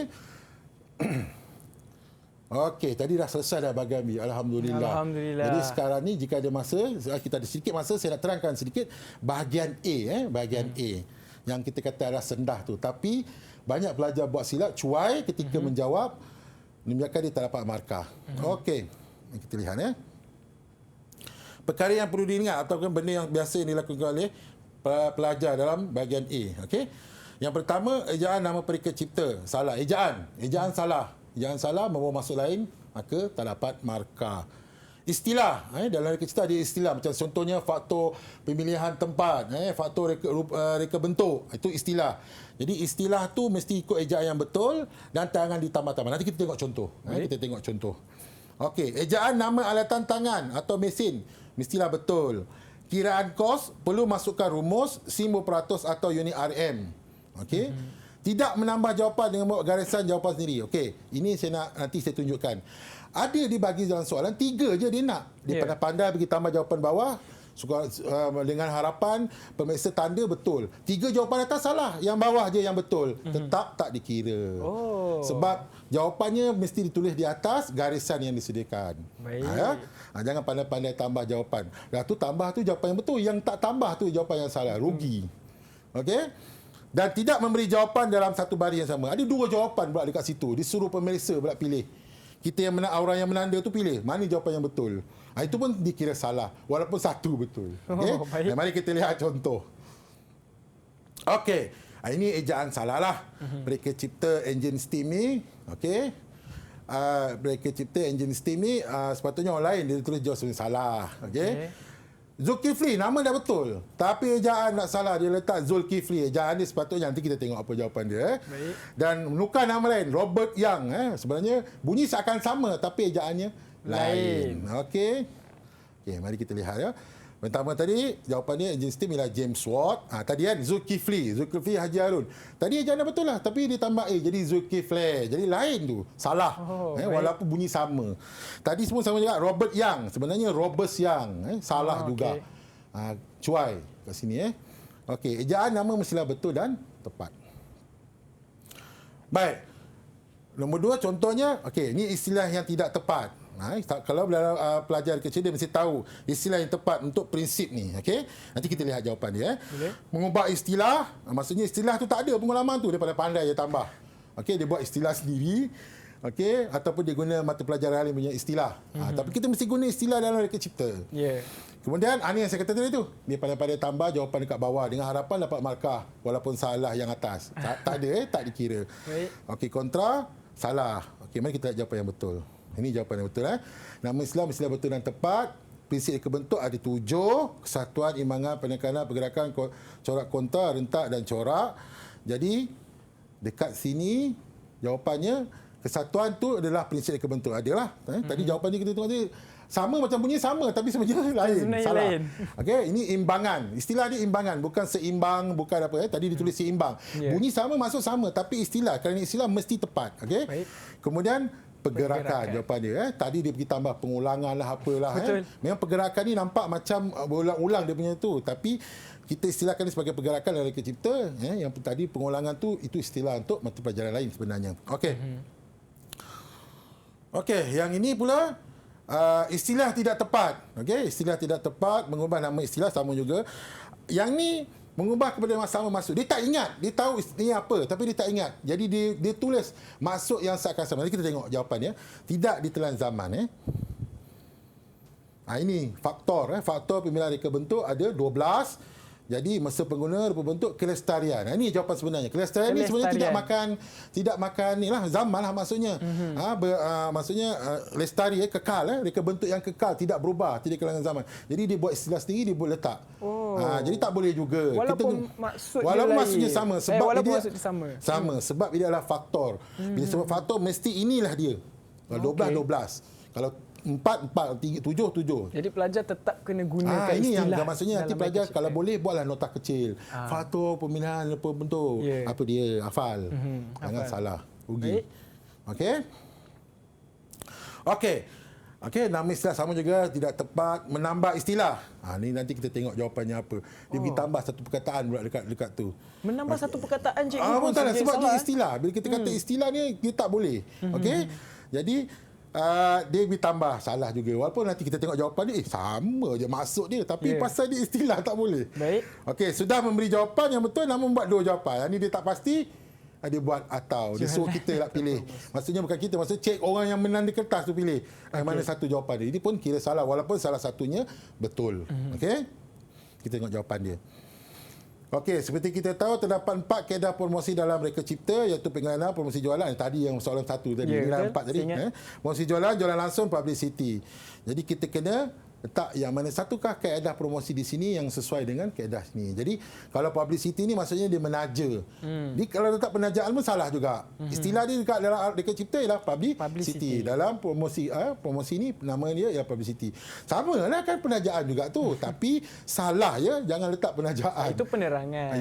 [SPEAKER 3] Okey, tadi dah selesai dah bahagian B. Alhamdulillah. Jadi sekarang ni jika ada masa, kita ada sedikit masa, saya nak terangkan sedikit bahagian A. Bahagian A. Yang kita kata adalah sendah tu. Tapi banyak pelajar buat silap, cuai ketika menjawab, menyebabkan dia tak dapat markah. Okey. Kita lihat perkara yang perlu diingat ataupun benda yang biasa yang dilakukan oleh pelajar dalam bahagian A. Okey. Yang pertama, ejaan nama periksa cipta. Salah. Ejaan salah. Ejaan salah membawa maksud lain, maka tak dapat markah. Istilah, dalam reka cipta ada istilah macam contohnya faktor pemilihan tempat, faktor reka bentuk, itu istilah. Jadi istilah tu mesti ikut ejaan yang betul dan tangan ditambah-tambah. Nanti kita tengok contoh. Kita tengok contoh. Okey, ejaan nama alatan tangan atau mesin mestilah betul. Kiraan kos perlu masukkan rumus, simbol peratus atau unit RM. Okey. Tidak menambah jawapan dengan membuat garisan jawapan sendiri. Okey, ini nanti saya tunjukkan. Ada dibagi dalam soalan 3 je dia nak. Dia pandai-pandai bagi tambah jawapan bawah dengan harapan pemeriksa tanda betul. 3 jawapan atas salah, yang bawah je yang betul. Tetap tak dikira. Sebab jawapannya mesti ditulis di atas garisan yang disediakan. Jangan pandai-pandai tambah jawapan. Dah tu tambah tu jawapan yang betul, yang tak tambah tu jawapan yang salah, rugi. Okey? Dan tidak memberi jawapan dalam satu baris yang sama. Ada 2 jawapan pula dekat situ. Disuruh pemeriksa pula pilih. Kita yang orang yang menanda tu pilih mana jawapan yang betul. Itu pun dikira salah walaupun satu betul. Okey. Mari kita lihat contoh. Okey. Ini ejaan salah lah. Mereka cipta enjin steam ni. Okey. Mereka cipta enjin steam ni sepatutnya orang lain dia tulis jawab sebenarnya salah. Okey. Zulkifli, nama dah betul. Tapi ejaan tak salah. Dia letak Zulkifli. Ejaan dia sepatutnya nanti kita tengok apa jawapan dia. Dan menukar nama lain. Robert Young. Sebenarnya bunyi seakan sama tapi ejaannya lain. Okey. Okey, mari kita lihat ya. Pertama tadi jawapannya enjin steam ialah James Watt. Tadi kan Zulkifli Haji Harun. Tadi ejaan dah betul lah tapi dia tambah A jadi Zulkifli. Jadi lain tu. Salah. Walaupun bunyi sama. Tadi semua sama juga Robert Young. Sebenarnya Robert Young. Salah juga. Cuai kat sini Okey, ejaan nama mestilah betul dan tepat. Baik. Nombor 2 contohnya, okey, ini istilah yang tidak tepat. Kalau pelajar kecil dia mesti tahu istilah yang tepat untuk prinsip ni. Okey, nanti kita lihat jawapan dia. Mengubah istilah, maksudnya istilah tu tak ada pengalaman tu, dia pandai dia tambah. Okey, dia buat istilah sendiri. Okey, ataupun dia guna mata pelajaran lain punya istilah. Tapi kita mesti guna istilah dalam reka cipta. Kemudian ini yang saya kata tadi tu, dia pandai-pandai tambah jawapan dekat bawah dengan harapan dapat markah walaupun salah yang atas. Tak ada tak dikira. Okey, kontra salah. Okey, mari kita lihat jawapan yang betul. Ini jawapan yang betul. Nama Islam mestilah betul dan tepat. Prinsip kebentuk ada 7. Kesatuan, imbangan, penekanan, pergerakan, corak kontra, rentak dan corak. Jadi dekat sini jawapannya kesatuan tu adalah prinsip kebentuk. Adalah. Tadi jawapan ni kita tengok tadi sama macam bunyi sama tapi sebenarnya lain. Salah. Okey, ini imbangan. Istilah dia imbangan, bukan seimbang, bukan apa tadi ditulis seimbang. Bunyi sama masuk sama tapi istilah kerana istilah mesti tepat. Okey. Kemudian pergerakan jawapan dia. Tadi dia pergi tambah pengulangan lah apalah. Memang pergerakan ni nampak macam berulang-ulang dia punya tu. Tapi kita istilahkan ni sebagai pergerakan dalam reka cipta. Yang tadi pengulangan tu itu istilah untuk mata pelajaran lain sebenarnya. Okey. Okey, yang ini pula istilah tidak tepat. Okey, istilah tidak tepat, mengubah nama istilah sama juga. Yang ni mengubah kepada sama maksud. Dia tak ingat. Dia tahu ini apa tapi dia tak ingat. Jadi dia tulis maksud yang seakan sama. Nanti kita tengok jawapannya. Tidak ditelan zaman. Ini faktor. Faktor pemilihan reka bentuk ada 12. Jadi masa pengguna rupa bentuk kelestarian. Ini jawapan sebenarnya. Kelestarian ni sebenarnya tidak makan inilah zaman lah maksudnya. Maksudnya lestari kekal, reka bentuk yang kekal, tidak berubah, tidak kelangan zaman. Jadi dia buat istilah sendiri, dia boleh letak. Jadi tak boleh juga.
[SPEAKER 2] Walaupun
[SPEAKER 3] maksudnya sama sebab
[SPEAKER 2] maksudnya
[SPEAKER 3] sama sebab dia adalah faktor. Bila sebab faktor mesti inilah dia. 12 Kalau 4, 7.
[SPEAKER 2] Jadi pelajar tetap kena gunakan
[SPEAKER 3] ini
[SPEAKER 2] istilah.
[SPEAKER 3] yang maksudnya nanti pelajar kalau boleh buatlah nota kecil. Faktor pemilihan apa bentuk. Apa dia hafal. Jangan salah. Rugi. Okey, nama istilah sama juga tidak tepat, menambah istilah. Ni nanti kita tengok jawapannya apa. Dia bagi tambah satu perkataan pula dekat tu.
[SPEAKER 2] Menambah satu perkataan cikgu pun
[SPEAKER 3] betul lah, sebab dia
[SPEAKER 2] salah.
[SPEAKER 3] istilah. Bila kita kata istilah ni dia tak boleh. Okey. Jadi dia ditambah salah juga. Walaupun nanti kita tengok jawapan dia sama je maksud dia, tapi pasal dia istilah tak boleh.
[SPEAKER 2] Baik.
[SPEAKER 3] Okey, sudah memberi jawapan yang betul namun buat dua jawapan. Yang ni dia tak pasti, dia buat atau. Dia suruh kita lah pilih. Maksudnya bukan kita, maksudnya cek orang yang menang di kertas tu pilih. Mana satu jawapan dia. Ini pun kira salah walaupun salah satunya betul. Okey. Kita tengok jawapan dia. Okey, seperti kita tahu terdapat 4 kaedah promosi dalam reka cipta, iaitu pengenalan, promosi jualan. Tadi yang soalan 1 tadi, ini 4 tadi. Promosi jualan, jualan langsung, publicity. Jadi kita kena letak yang mana satukah kaedah promosi di sini yang sesuai dengan kaedah sini. Jadi kalau publicity ni maksudnya dia menaja. Jadi kalau letak penajaan pun salah juga. Istilah dia dekat dalam reka cipta ialah publicity. Dalam promosi ni nama dia ialah publicity. Sama lah kan penajaan juga tu. Tapi salah ya, jangan letak penajaan.
[SPEAKER 2] Itu penerangan.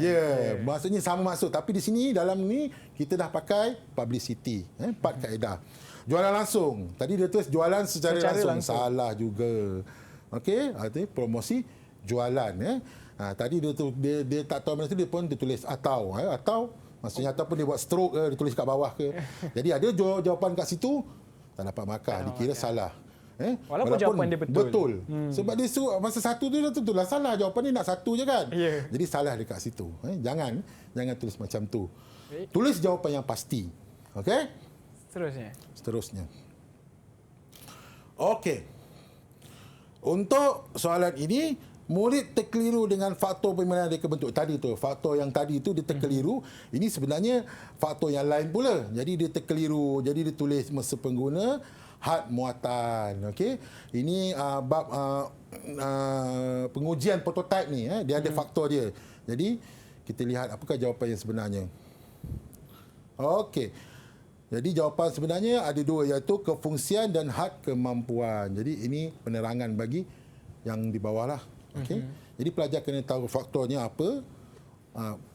[SPEAKER 3] Maksudnya sama maksud. Tapi di sini dalam ni kita dah pakai publicity. 4 kaedah. Jualan langsung. Tadi dia tulis jualan secara langsung. Salah juga. Okey, artinya promosi jualan. Tadi dia tak tahu mana tu, dia pun ditulis atau. Atau maksudnya ataupun dia buat stroke dia tulis kat bawah ke. Jadi ada jawapan kat situ tak dapat markah, dikira salah.
[SPEAKER 2] Walaupun jawapan dia betul.
[SPEAKER 3] Sebab dia suruh masa satu tu dah tentulah salah, jawapan dia nak satu je kan. Jadi salah dekat situ. Jangan tulis macam tu. Tulis jawapan yang pasti. Okey? Seterusnya. Okey. Untuk soalan ini, murid terkeliru dengan faktor pemilihan reka bentuk. Tadi tu, faktor yang tadi tu dia terkeliru. Ini sebenarnya faktor yang lain pula. Jadi dia terkeliru. Jadi dia tulis masa pengguna, had muatan. Okey. Ini bab pengujian prototype ni. Dia ada faktor dia. Jadi kita lihat apakah jawapan yang sebenarnya. Okey. Jadi jawapan sebenarnya ada dua, iaitu kefungsian dan had kemampuan. Jadi ini penerangan bagi yang di bawah lah. Okay? Jadi pelajar kena tahu faktornya apa,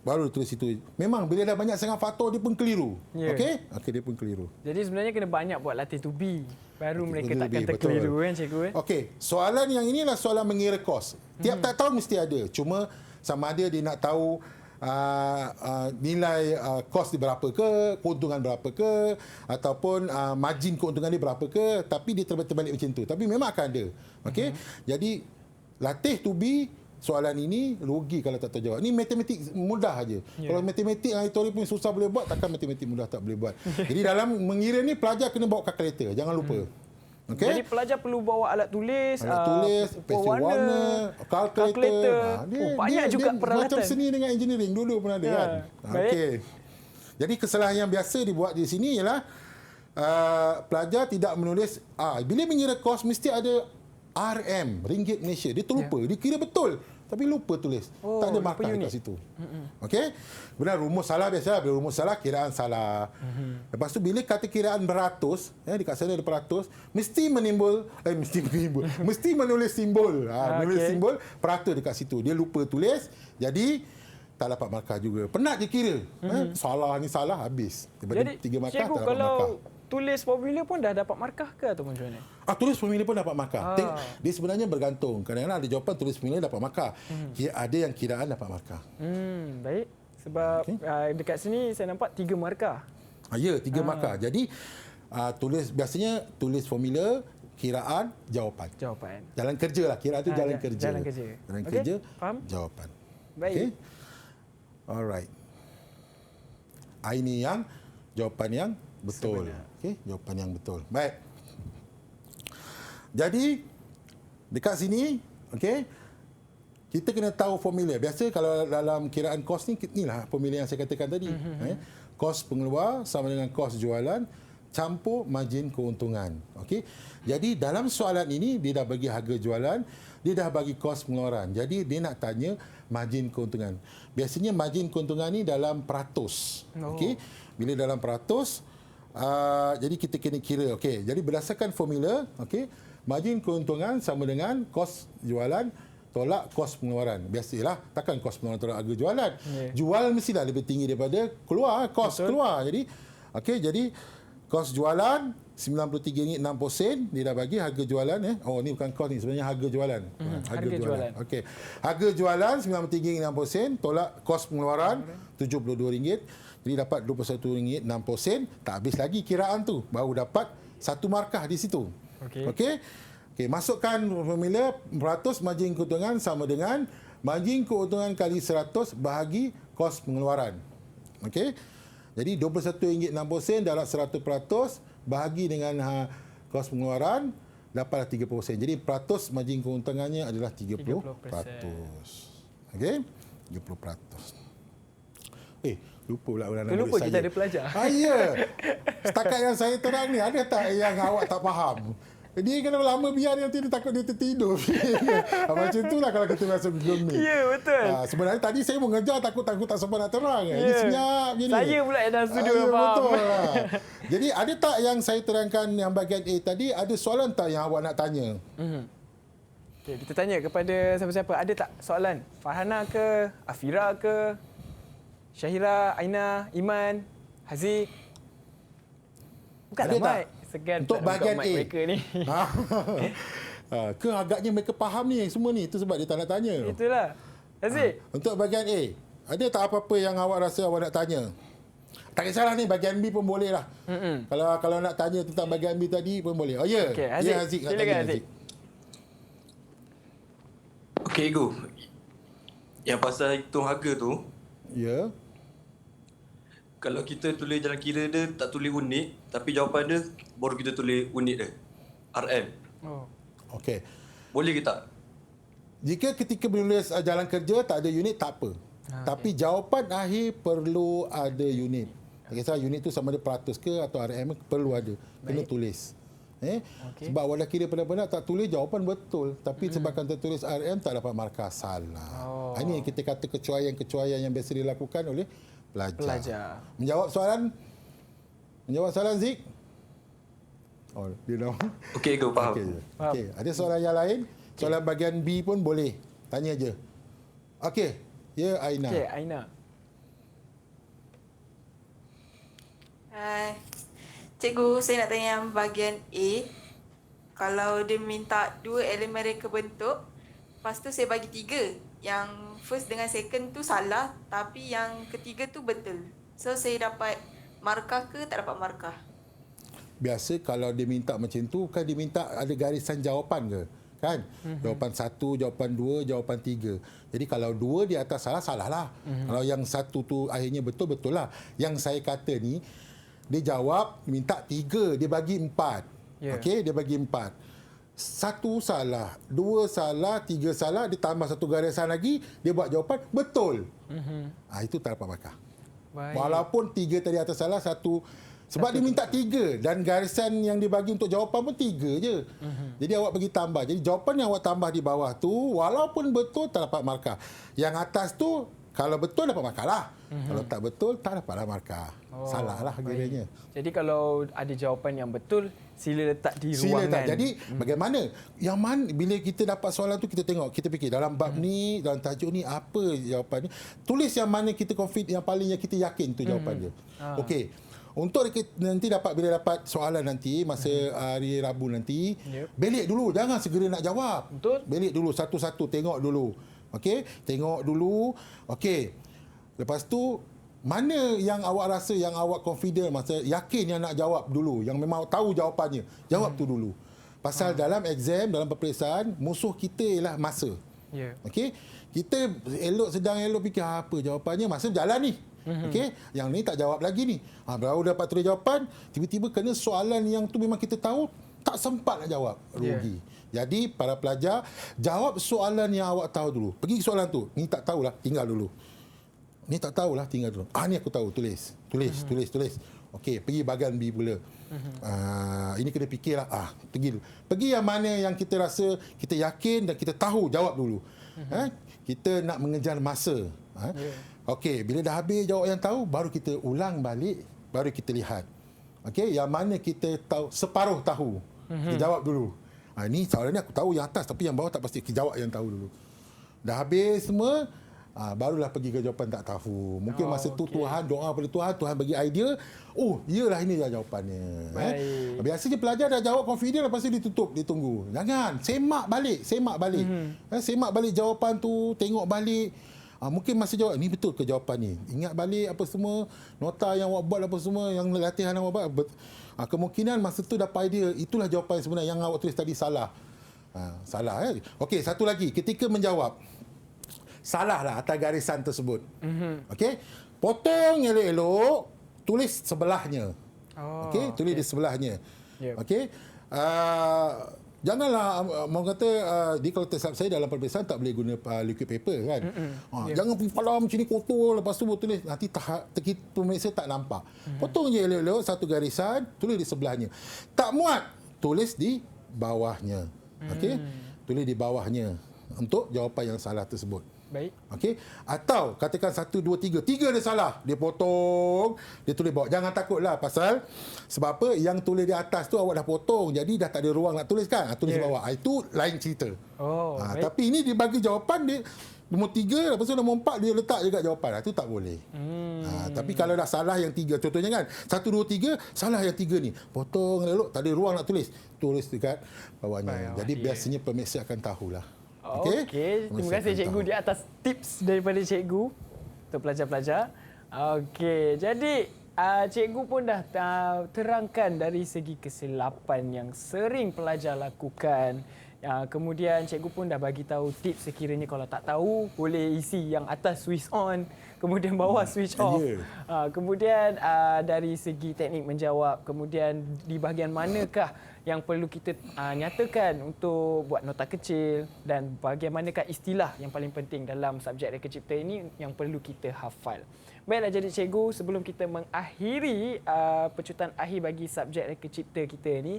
[SPEAKER 3] baru tulis itu. Memang bila dah banyak sangat faktor dia pun keliru. Okey, dia pun keliru.
[SPEAKER 2] Jadi sebenarnya kena banyak buat latih to be, baru mereka takkan terkeliru kan cikgu.
[SPEAKER 3] Okey, soalan yang ini adalah soalan mengira kos. Tiap tak tahu mesti ada. Cuma sama ada dia nak tahu nilai kos dia berapa ke, keuntungan berapa ke, ataupun margin keuntungan dia berapa ke, tapi dia terbalik macam tu. Tapi memang akan ada. Okey. Jadi latih to be soalan ini rugi kalau tak tahu jawab. Ini matematik mudah aja. Kalau matematik dengan teori pun susah boleh buat, takkan matematik mudah tak boleh buat. Jadi dalam mengira ni pelajar kena bawa kalkulator, jangan lupa. Okay.
[SPEAKER 2] Jadi pelajar perlu bawa alat tulis,
[SPEAKER 3] pensel warna, kalkulator.
[SPEAKER 2] Banyak juga peralatan.
[SPEAKER 3] Macam seni dengan engineering dulu pun ada kan. Okey. Jadi kesalahan yang biasa dibuat di sini ialah pelajar tidak menulis bila mengira kos mesti ada RM, ringgit Malaysia. Dia terlupa, dia kira betul tapi lupa tulis. Tak ada markah dekat situ. Okey. Benar, rumus salah biasa. Bila rumus salah, kiraan salah. Lepas tu bila kata kiraan beratus, dekat sana ada peratus, mesti menulis simbol. Menulis simbol peratus dekat situ. Dia lupa tulis, jadi tak dapat markah juga. Penat dia kira. Salah ni salah, habis. Daripada 3 markah tak dapat markah.
[SPEAKER 2] Tulis formula pun dah dapat markah ke ataupun macam mana?
[SPEAKER 3] Tulis formula pun dapat markah. Dia sebenarnya bergantung. Kadang-kadang ada jawapan tulis formula dapat markah. Ada yang kiraan dapat markah.
[SPEAKER 2] Baik. Sebab dekat sini saya nampak 3 markah.
[SPEAKER 3] 3 markah. Jadi biasanya tulis formula, kiraan, jawapan. Jalan kerja lah. Kiraan tu jalan kerja. Jalan kerja, jawapan.
[SPEAKER 2] Baik.
[SPEAKER 3] Alright. Ini yang jawapan yang betul. Okey, jawapan yang betul. Baik. Jadi dekat sini, okey, kita kena tahu formula. Biasa kalau dalam kiraan kos ni, inilah formula yang saya katakan tadi. Kos pengeluar sama dengan kos jualan campur margin keuntungan. Okey. Jadi dalam soalan ini dia dah bagi harga jualan, dia dah bagi kos pengeluaran. Jadi dia nak tanya margin keuntungan. Biasanya margin keuntungan ni dalam peratus. Okey. Bila dalam peratus, jadi kita kena kira. Okey. Jadi berdasarkan formula, okey, margin keuntungan sama dengan kos jualan tolak kos pengeluaran. Biasalah, takkan kos pengeluaran tolak harga jualan. Jual mestilah lebih tinggi daripada keluar, kos keluar. Jadi okey, jadi kos jualan RM93.60 dia dah bagi harga jualan Oh, ni bukan kos ni, sebenarnya harga jualan. Harga jualan. Okey. Harga jualan RM93.60 tolak kos pengeluaran RM72. Jadi dapat RM21.60. Tak habis lagi kiraan tu, baru dapat satu markah di situ. Okey. Okey, masukkan formula peratus margin keuntungan sama dengan margin keuntungan kali 100 bahagi kos pengeluaran. Okey. Jadi RM21.60 dalam 100% bahagi dengan kos pengeluaran dapatlah 30%. Jadi peratus margin keuntungannya adalah 30%. Okey? 30%. Lupa pula orang
[SPEAKER 2] lupa kita ada pelajar.
[SPEAKER 3] Ya. Setakat yang saya terang ni, ada tak yang awak tak faham? Dia kena lama biar nanti dia takut dia tertidur. Macam itulah kalau kita masuk Google Meet.
[SPEAKER 2] Ya, betul.
[SPEAKER 3] Sebenarnya tadi saya mengejar takut tak sempat nak terang. Dia senyap je ni.
[SPEAKER 2] Saya pula yang dah studio faham.
[SPEAKER 3] Betul lah. Jadi ada tak yang saya terangkan yang bahagian A tadi, ada soalan tak yang awak nak tanya?
[SPEAKER 2] Okay, kita tanya kepada siapa-siapa. Ada tak soalan? Farhana ke? Afira ke? Syahira, Aina, Iman, Haziq? Bukanlah mic. Segan
[SPEAKER 3] untuk bahagian A
[SPEAKER 2] mereka ni.
[SPEAKER 3] Ke agaknya mereka faham ni semua ni, itu sebab dia tak nak tanya.
[SPEAKER 2] Itulah. Haziq.
[SPEAKER 3] Untuk bahagian A, ada tak apa-apa yang awak rasa awak nak tanya? Tak kisahlah ni, bahagian B pun boleh lah. Kalau nak tanya tentang bahagian B tadi pun boleh. Oh ya.
[SPEAKER 2] Okay,
[SPEAKER 3] Haziq. Ya, Haziq.
[SPEAKER 2] Silakan Haziq.
[SPEAKER 13] Okey, Ego. Yang pasal hitung harga tu.
[SPEAKER 3] Ya.
[SPEAKER 13] Kalau kita tulis jalan kira dia tak tulis unit, tapi jawapan dia baru kita tulis unit dia. RM.
[SPEAKER 3] Okey.
[SPEAKER 13] Boleh ke tak?
[SPEAKER 3] Jika ketika menulis jalan kerja tak ada unit, tak apa. Tapi jawapan akhir perlu ada unit. Tak kisah unit tu sama ada peratus ke atau RM, perlu ada. Kena tulis. Sebab awak dah kira benar-benar tak tulis jawapan betul. Tapi sebabkan tertulis RM tak dapat markah salah. Ini yang kita kata kecuaian-kecuaian yang biasa dilakukan oleh pelajar. Menjawab soalan Zik? Oh, dia dah.
[SPEAKER 13] Okey, Ego, faham.
[SPEAKER 3] Okey. Ada soalan yang lain? Soalan bahagian B pun boleh. Tanya je. Okey. Ya, Aina.
[SPEAKER 2] Okey, Aina.
[SPEAKER 9] Cikgu, saya nak tanya yang bahagian A. Kalau dia minta 2 elemen reka bentuk, lepas tu saya bagi 3. Yang first dengan second tu salah, tapi yang ketiga tu betul. So saya dapat markah ke tak dapat markah?
[SPEAKER 3] Biasa kalau dia minta macam tu, kan dia minta ada garisan jawapan ke? Kan? Jawapan 1, jawapan 2, jawapan 3. Jadi kalau 2 di atas salah, salah lah. Kalau yang 1 tu akhirnya betul, betul lah. Yang saya kata ni, dia jawab, minta 3, dia bagi 4. Okey, dia bagi 4. 1 salah, 2 salah, 3 salah, dia tambah 1 garisan lagi, dia buat jawapan betul. Itu tak dapat markah. Walaupun 3 tadi atas salah, 1 sebab dia minta 3 dan garisan yang dibagi untuk jawapan pun 3 je. Jadi awak bagi tambah. Jadi jawapan yang awak tambah di bawah tu walaupun betul tak dapat markah. Yang atas tu kalau betul dapat markah lah. Kalau tak betul tak dapatlah markah. Salah lah kiranya.
[SPEAKER 2] Jadi kalau ada jawapan yang betul, sila letak di ruangan.
[SPEAKER 3] Jadi bagaimana? Yang mana bila kita dapat soalan tu kita tengok, kita fikir dalam bab ni, dalam tajuk ni apa jawapan ni. Tulis yang mana kita confident, yang paling yang kita yakin tu jawapan dia. Okey. Untuk nanti bila dapat soalan nanti masa hari Rabu nanti, belik dulu, jangan segera nak jawab.
[SPEAKER 2] Betul.
[SPEAKER 3] Belik dulu satu-satu, tengok dulu. Okey, tengok dulu. Okey. Lepas tu mana yang awak rasa yang awak confident, masa yakin yang nak jawab dulu, yang memang tahu jawapannya, jawab tu dulu. Pasal dalam exam, dalam peperiksaan, musuh kita ialah masa. Okey, kita sedang elok fikir apa jawapannya, masa berjalan ni. Okey, yang ni tak jawab lagi ni. Baru dapat tulis jawapan, tiba-tiba kena soalan yang tu memang kita tahu, Tak sempat nak jawab, rugi. Jadi para pelajar, jawab soalan yang awak tahu dulu. Pergi ke soalan tu. Ni tak tahulah, tinggal dulu. Ni tak tahulah, tinggal dulu. Ni aku tahu, tulis. Okey, pergi bahagian B pula. Ini kena fikirlah. Pergi yang mana yang kita rasa, kita yakin dan kita tahu, jawab dulu. Kita nak mengejar masa. Okey, bila dah habis jawab yang tahu, baru kita ulang balik, baru kita lihat. Okey, yang mana kita tahu, separuh tahu. Kita jawab dulu. Ni soalan ni aku tahu yang atas, tapi yang bawah tak pasti. Kita jawab yang tahu dulu. Dah habis semua, barulah pergi ke jawapan tak tahu. Mungkin masa tu Tuhan, doa pada Tuhan, Tuhan bagi idea. Iyalah ini dah jawapannya. Biasanya pelajar dah jawab confident, lepas tu ditutup, ditunggu. Jangan, semak balik. Semak balik jawapan tu, tengok balik. Mungkin masa jawab, ni betul ke jawapan ni? Ingat balik apa semua, nota yang awak buat apa semua, yang latihan awak buat. Kemungkinan masa tu dapat idea, itulah jawapan sebenarnya yang awak tulis tadi salah. Salah. Okey, satu lagi. Ketika menjawab, salahlah atas garisan tersebut. Okey, potong elok-elok, tulis sebelahnya. Okey, tulis di sebelahnya. Okey. Janganlah mau kata dia kalau tersilap saya dalam peperiksaan tak boleh guna liquid paper kan. Jangan pergi palam macam ni kotor, lepas tu tulis nanti pemeriksa tak nampak. Potong je elok-elok satu garisan, tulis di sebelahnya. Tak muat, tulis di bawahnya. Okey, tulis di bawahnya untuk jawapan yang salah tersebut.
[SPEAKER 2] Baik.
[SPEAKER 3] Okey. Atau katakan 1, 2, 3. 3 dia salah. Dia potong, dia tulis bawah. Jangan takutlah pasal sebab apa? Yang tulis di atas tu awak dah potong. Jadi dah tak ada ruang nak tulis kan? Tulis bawah. Itu lain cerita. Tapi ini dia bagi jawapan dia nombor 3, lepas tu nombor 4 dia letak juga jawapan. Itu tak boleh. Tapi kalau dah salah yang 3, contohnya kan 1, 2, 3, salah yang 3 ni. Potong elok, tak ada ruang nak tulis. Tulis dekat bawahnya. Jadi biasanya pemeriksa akan tahulah.
[SPEAKER 2] Okey. Terima kasih cikgu di atas tips daripada cikgu untuk pelajar-pelajar. Okey, jadi cikgu pun dah terangkan dari segi kesilapan yang sering pelajar lakukan. Kemudian cikgu pun dah bagi tahu tips sekiranya kalau tak tahu boleh isi yang atas switch on, kemudian bawah switch off. Kemudian dari segi teknik menjawab, kemudian di bahagian manakah yang perlu kita nyatakan untuk buat nota kecil dan bagaimanakah istilah yang paling penting dalam subjek reka cipta ini yang perlu kita hafal. Baiklah, jadi cikgu, sebelum kita mengakhiri pecutan akhir bagi subjek reka cipta kita ini,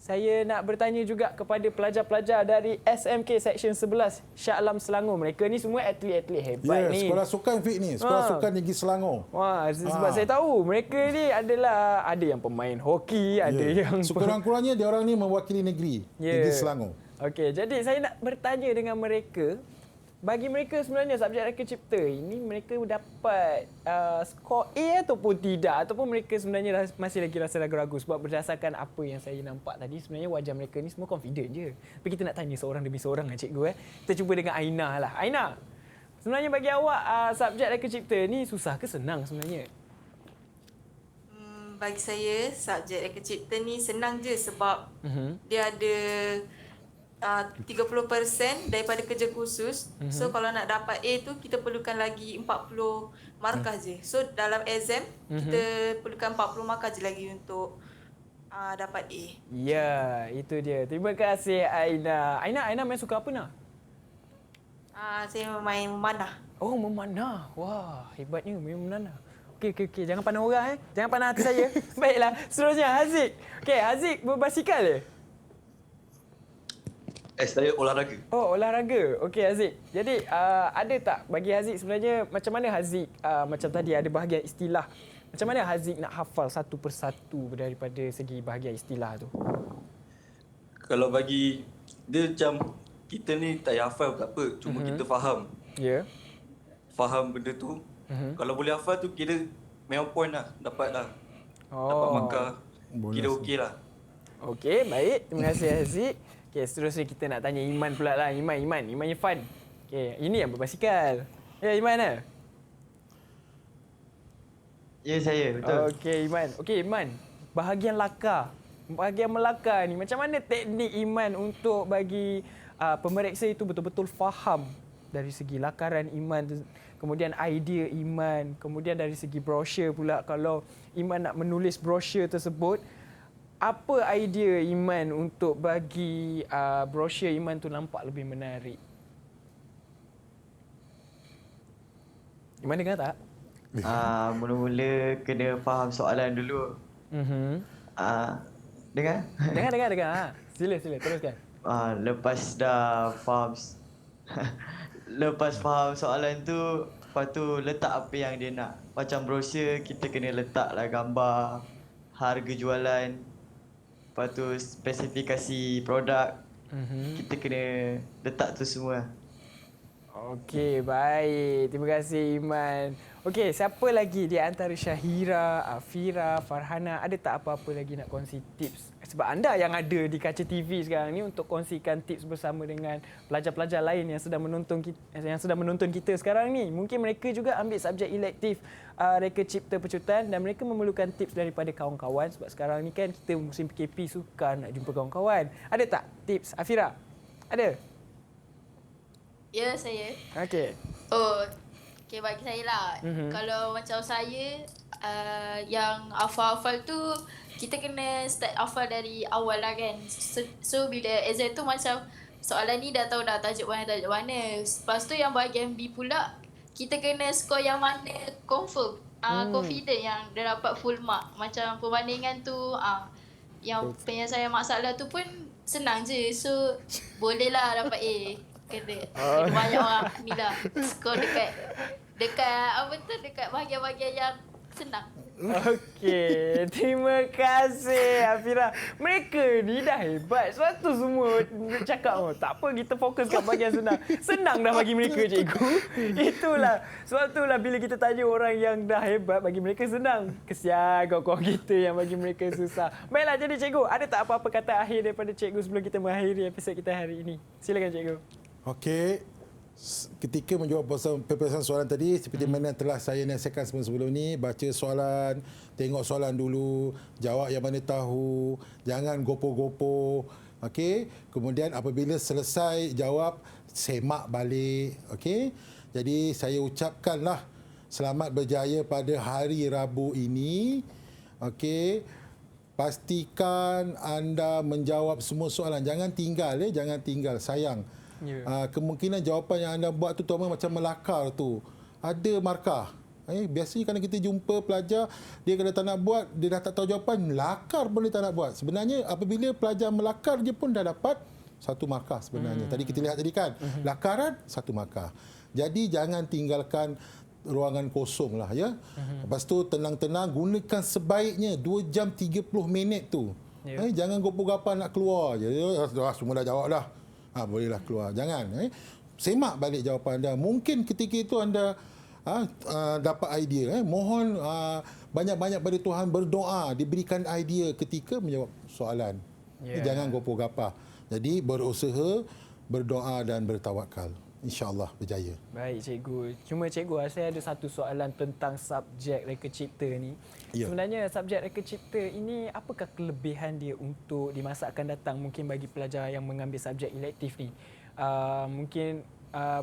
[SPEAKER 2] saya nak bertanya juga kepada pelajar-pelajar dari SMK Seksyen 11 Shah Alam Selangor. Mereka ni semua atlet-atlet hebat ni.
[SPEAKER 3] Sekolah Sukan Fitness, Sekolah Sukan Negeri Selangor.
[SPEAKER 2] Sebab saya tahu mereka ni adalah ada yang pemain hoki, ada yang
[SPEAKER 3] sekurang-kurangnya dia orang ni mewakili negeri Negeri Selangor. Okey,
[SPEAKER 2] jadi saya nak bertanya dengan mereka, bagi mereka sebenarnya subjek reka cipta ini mereka dapat skor A ataupun tidak, ataupun mereka sebenarnya masih lagi rasa ragu-ragu sebab berdasarkan apa yang saya nampak tadi sebenarnya wajah mereka ni semua confident je. Tapi kita nak tanya seorang demi seorang lah cikgu. Kita cuba dengan Aina lah. Aina, sebenarnya bagi awak subjek reka cipta ni susah ke senang sebenarnya?
[SPEAKER 9] Bagi saya subjek reka cipta ni senang je sebab dia ada 30% daripada kerja khusus. So kalau nak dapat A tu kita perlukan lagi 40 markah je. So dalam exam kita perlukan 40 markah je lagi untuk dapat A.
[SPEAKER 2] Ya, itu dia. Terima kasih Aina. Aina main suka apa nak?
[SPEAKER 9] Saya main memanah.
[SPEAKER 2] Oh, memanah. Wah, hebatnya main memanah. Okey. Jangan pandang orang Jangan pandang hati saya. Baiklah, seterusnya Haziq. Okey, Haziq berbasikal ke?
[SPEAKER 13] Saya olahraga.
[SPEAKER 2] Oh, olahraga. Okey, Haziq. Jadi, ada tak bagi Haziq sebenarnya macam mana Haziq, macam tadi ada bahagian istilah. Macam mana Haziq nak hafal satu persatu daripada segi bahagian istilah tu?
[SPEAKER 13] Kalau bagi dia macam kita ni tak payah hafal tak apa, cuma kita faham.
[SPEAKER 2] Ya.
[SPEAKER 13] Faham benda tu. Kalau boleh hafal tu kira memang point lah, dapat lah. Dapat markah. Kira okey lah.
[SPEAKER 2] Okey, baik. Terima kasih Haziq. Okey, seterusnya kita nak tanya Iman pula lah. Imannya fun. Okey, ini yang berbasikal. Ya, Iman lah.
[SPEAKER 12] Ya, saya. Betul.
[SPEAKER 2] Okey, Iman. Bahagian lakar. Bahagian melakar ni. Macam mana teknik Iman untuk bagi pemeriksa itu betul-betul faham dari segi lakaran Iman tu. Kemudian idea Iman. Kemudian dari segi brosur pula. Kalau Iman nak menulis brosur tersebut, apa idea Iman untuk bagi brosur Iman tu nampak lebih menarik? Iman dengar tak?
[SPEAKER 12] Mula-mula kena faham soalan dulu. Dengar?
[SPEAKER 2] Dengar. Sila teruskan.
[SPEAKER 12] Lepas dah faham lepas faham soalan tu, lepas tu letak apa yang dia nak. Macam brosur kita kena letaklah gambar, harga jualan, lepas tu spesifikasi produk. Kita kena letak tu semua.
[SPEAKER 2] Okey, baik. Terima kasih Iman. Okey, siapa lagi di antara Syahira, Afira, Farhana, ada tak apa-apa lagi nak kongsi tips? Sebab anda yang ada di kaca TV sekarang ni untuk kongsikan tips bersama dengan pelajar-pelajar lain yang sedang menonton kita sekarang ni. Mungkin mereka juga ambil subjek elektif Reka Cipta Pecutan dan mereka memerlukan tips daripada kawan-kawan sebab sekarang ni kan kita musim PKP suka nak jumpa kawan-kawan. Ada tak tips? Afira? Ada?
[SPEAKER 10] Ya, saya.
[SPEAKER 2] Okey.
[SPEAKER 10] Okey, bagi saya lah. Kalau macam saya, yang hafal-hafal tu, kita kena start hafal dari awal lah kan. So bila exam tu macam soalan ni dah tahu dah tajuk mana. Lepas tu yang bahagian B pula, kita kena score yang mana confirm. Confident yang dah dapat full mark. Macam perbandingan tu, yang penyelesaian masalah tu pun senang je. So, bolehlah dapat A. Kena banyak orang ni lah skor dekat dekat bahagian-bahagian yang senang.
[SPEAKER 2] Okey, terima kasih Afira. Mereka ni dah hebat. Sebab tu semua cakap, tak apa kita fokus kat bahagian senang. Senang dah bagi mereka cikgu. Itulah. Sebab itulah bila kita tanya orang yang dah hebat, bagi mereka senang. Kesian kawan-kawan kita yang bagi mereka susah. Baiklah, jadi cikgu, ada tak apa-apa kata akhir daripada cikgu sebelum kita mengakhiri episod kita hari ini? Silakan cikgu.
[SPEAKER 3] Okey. Ketika menjawab peperiksaan soalan tadi, seperti mana telah saya nasihatkan sebelum ni, baca soalan, tengok soalan dulu, jawab yang mana tahu, jangan gopoh-gopoh. Okey. Kemudian apabila selesai jawab, semak balik. Okey. Jadi saya ucapkanlah selamat berjaya pada hari Rabu ini. Okey. Pastikan anda menjawab semua soalan. Jangan tinggal, jangan tinggal. Sayang. Kemungkinan jawapan yang anda buat tu terutama macam melakar tu ada markah. Biasanya kalau kita jumpa pelajar, dia kalau tak nak buat, dia dah tak tahu jawapan, lakar pun dia tak nak buat. Sebenarnya apabila pelajar melakar, dia pun dah dapat satu markah sebenarnya. Tadi kita lihat tadi kan, lakaran satu markah. Jadi jangan tinggalkan ruangan kosong lah ya. Lepas tu tenang-tenang, gunakan sebaiknya 2 jam 30 minit tu. Jangan gopoh-gapan nak keluar je. Semua dah jawab dah. Bolehlah keluar. Jangan. Semak balik jawapan anda. Mungkin ketika itu anda dapat idea. Mohon banyak-banyak pada Tuhan berdoa, diberikan idea ketika menjawab soalan. Jangan gopoh-gapah. Jadi berusaha, berdoa dan bertawakal. InsyaAllah berjaya.
[SPEAKER 2] Baik cikgu. Cuma cikgu, saya ada satu soalan tentang subjek Reka Cipta ni. Sebenarnya subjek Reka Cipta ini, apakah kelebihan dia untuk di masa akan datang mungkin bagi pelajar yang mengambil subjek elektif ni? Mungkin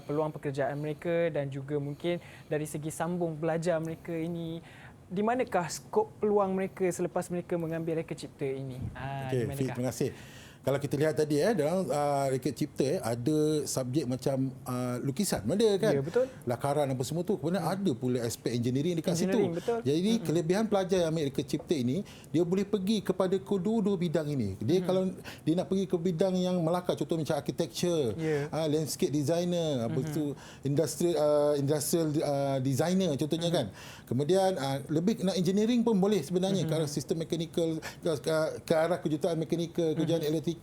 [SPEAKER 2] peluang pekerjaan mereka dan juga mungkin dari segi sambung belajar mereka ini, di manakah skop peluang mereka selepas mereka mengambil Reka Cipta ini?
[SPEAKER 3] Okey, terima kasih. Kalau kita lihat tadi dalam Reka Cipta ada subjek macam lukisan, ada kan?
[SPEAKER 2] Ya, betul.
[SPEAKER 3] Lakaran apa semua tu. Kemudian ada pula aspek engineering dekat situ.
[SPEAKER 2] Betul.
[SPEAKER 3] Jadi kelebihan pelajar yang ambil Reka Cipta ini, dia boleh pergi kepada kedua-dua bidang ini. Dia kalau dia nak pergi ke bidang yang melakar, contoh macam architecture, landscape designer, apa tu industrial designer contohnya kan. Kemudian lebih nak engineering pun boleh sebenarnya ke arah sistem mechanical, ke arah kejuruteraan mekanikal, kejuruteraan elektrikal.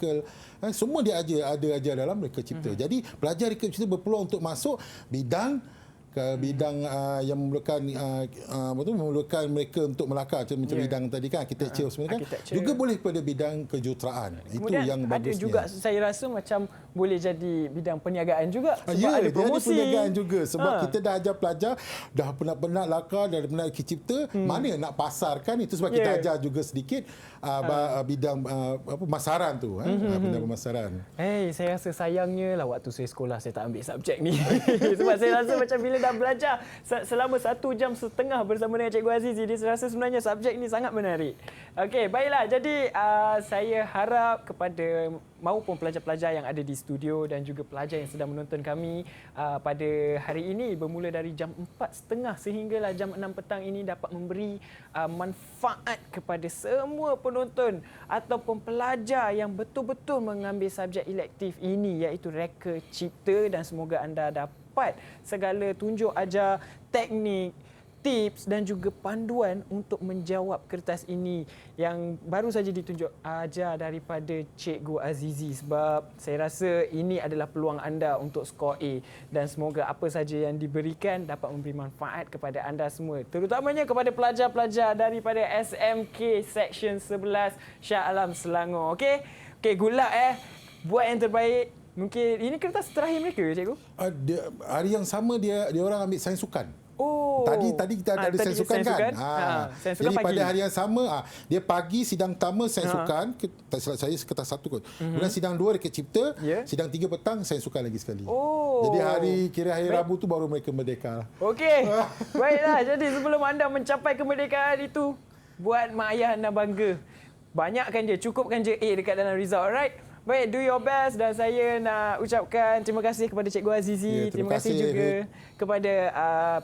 [SPEAKER 3] Semua dia ada ajar dalam Reka Cipta. Jadi pelajar Reka Cipta berpeluang untuk masuk bidang yang memerlukan mereka untuk melakar macam bidang tadi kan, architecture sebenarnya kan. Juga boleh pada bidang kejuruteraan. Itu yang bagusnya.
[SPEAKER 2] Ada juga saya rasa macam boleh jadi bidang perniagaan juga sebab ada promosi.
[SPEAKER 3] Ada perniagaan juga sebab kita dah ajar pelajar dah penat-penat lakar, dah penat Reka Cipta, mana nak pasarkan, itu sebab kita ajar juga sedikit bidang pemasaran tu, bidang pemasaran.
[SPEAKER 2] Saya rasa sayangnya lah waktu saya sekolah saya tak ambil subjek ni. Sebab saya rasa macam bila dah belajar selama 1 jam setengah bersama dengan Cikgu Azizi. Dia rasa sebenarnya subjek ini sangat menarik. Okey, baiklah. Jadi saya harap kepada maupun pelajar-pelajar yang ada di studio dan juga pelajar yang sedang menonton kami pada hari ini bermula dari jam 4.30 sehinggalah jam 6 petang ini dapat memberi manfaat kepada semua penonton ataupun pelajar yang betul-betul mengambil subjek elektif ini, iaitu reka cipta, dan semoga anda dapat segala tunjuk ajar teknik, tips dan juga panduan untuk menjawab kertas ini yang baru saja ditunjuk ajar daripada Cikgu Azizi, sebab saya rasa ini adalah peluang anda untuk skor A, dan semoga apa saja yang diberikan dapat memberi manfaat kepada anda semua, terutamanya kepada pelajar-pelajar daripada SMK Section 11 Shah Alam Selangor. Okey, good luck buat yang terbaik. Mungkin ini kertas terakhir mereka, Cikgu?
[SPEAKER 3] Hari yang sama dia orang ambil sains sukan.
[SPEAKER 2] Oh.
[SPEAKER 3] Tadi kita ada sains sukan kan?
[SPEAKER 2] Sains sukan
[SPEAKER 3] jadi
[SPEAKER 2] pagi.
[SPEAKER 3] pada hari yang sama, dia pagi sidang pertama sains sukan, tak silap saya kertas 1 kot. Kemudian sidang 2 reka cipta, sidang 3 petang sains sukan lagi sekali. Jadi hari Rabu tu baru mereka merdeka.
[SPEAKER 2] Okey. Baiklah, jadi sebelum anda mencapai kemerdekaan itu, buat mak ayah anda bangga. Banyakkan je, cukupkan je A dekat dalam result, alright? Baik, do your best, dan saya nak ucapkan terima kasih kepada Cikgu Azizi. Terima kasih juga kepada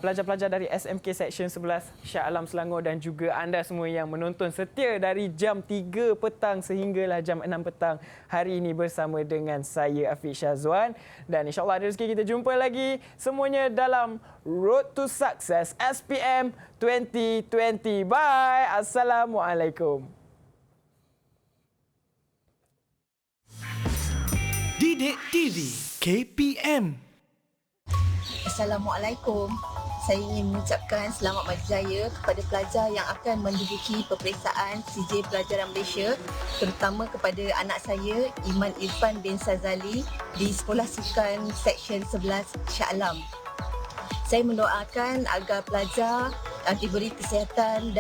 [SPEAKER 2] pelajar-pelajar dari SMK Section 11 Shah Alam Selangor dan juga anda semua yang menonton setia dari jam 3 petang sehinggalah jam 6 petang hari ini bersama dengan saya Afiq Syazwan, dan insyaAllah ada rezeki kita jumpa lagi semuanya dalam Road to Success SPM 2020. Bye. Assalamualaikum.
[SPEAKER 1] Didik TV KPM.
[SPEAKER 17] Assalamualaikum. Saya ingin mengucapkan selamat maju jaya kepada pelajar yang akan menduduki peperiksaan CJ Pelajaran Malaysia, terutama kepada anak saya Iman Irfan bin Sazali di Sekolah Sukan Seksyen 11 Shah Alam. Saya mendoakan agar pelajar diberi kesihatan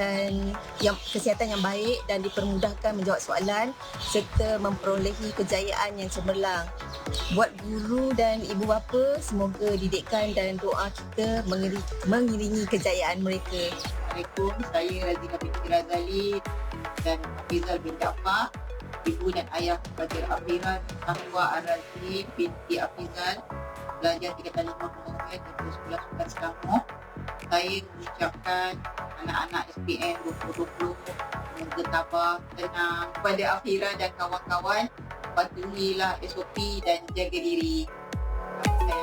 [SPEAKER 17] yang baik dan dipermudahkan menjawab soalan serta memperolehi kejayaan yang cemerlang. Buat guru dan ibu bapa, semoga didikan dan doa kita mengiringi kejayaan mereka.
[SPEAKER 18] Assalamualaikum, saya Razina binti Razali dan Hafizal bin Jaafar, ibu dan ayah kepada Afiran Ahwa Ar-Razi binti Hafizal, pelajar tingkatan 5 daripada Sekolah Sukan Selangor. Saya mengucapkan anak-anak SPM 2020 semoga tabah, tenang. Kepada Afira dan kawan-kawan, patuhilah SOP dan jaga diri. Saya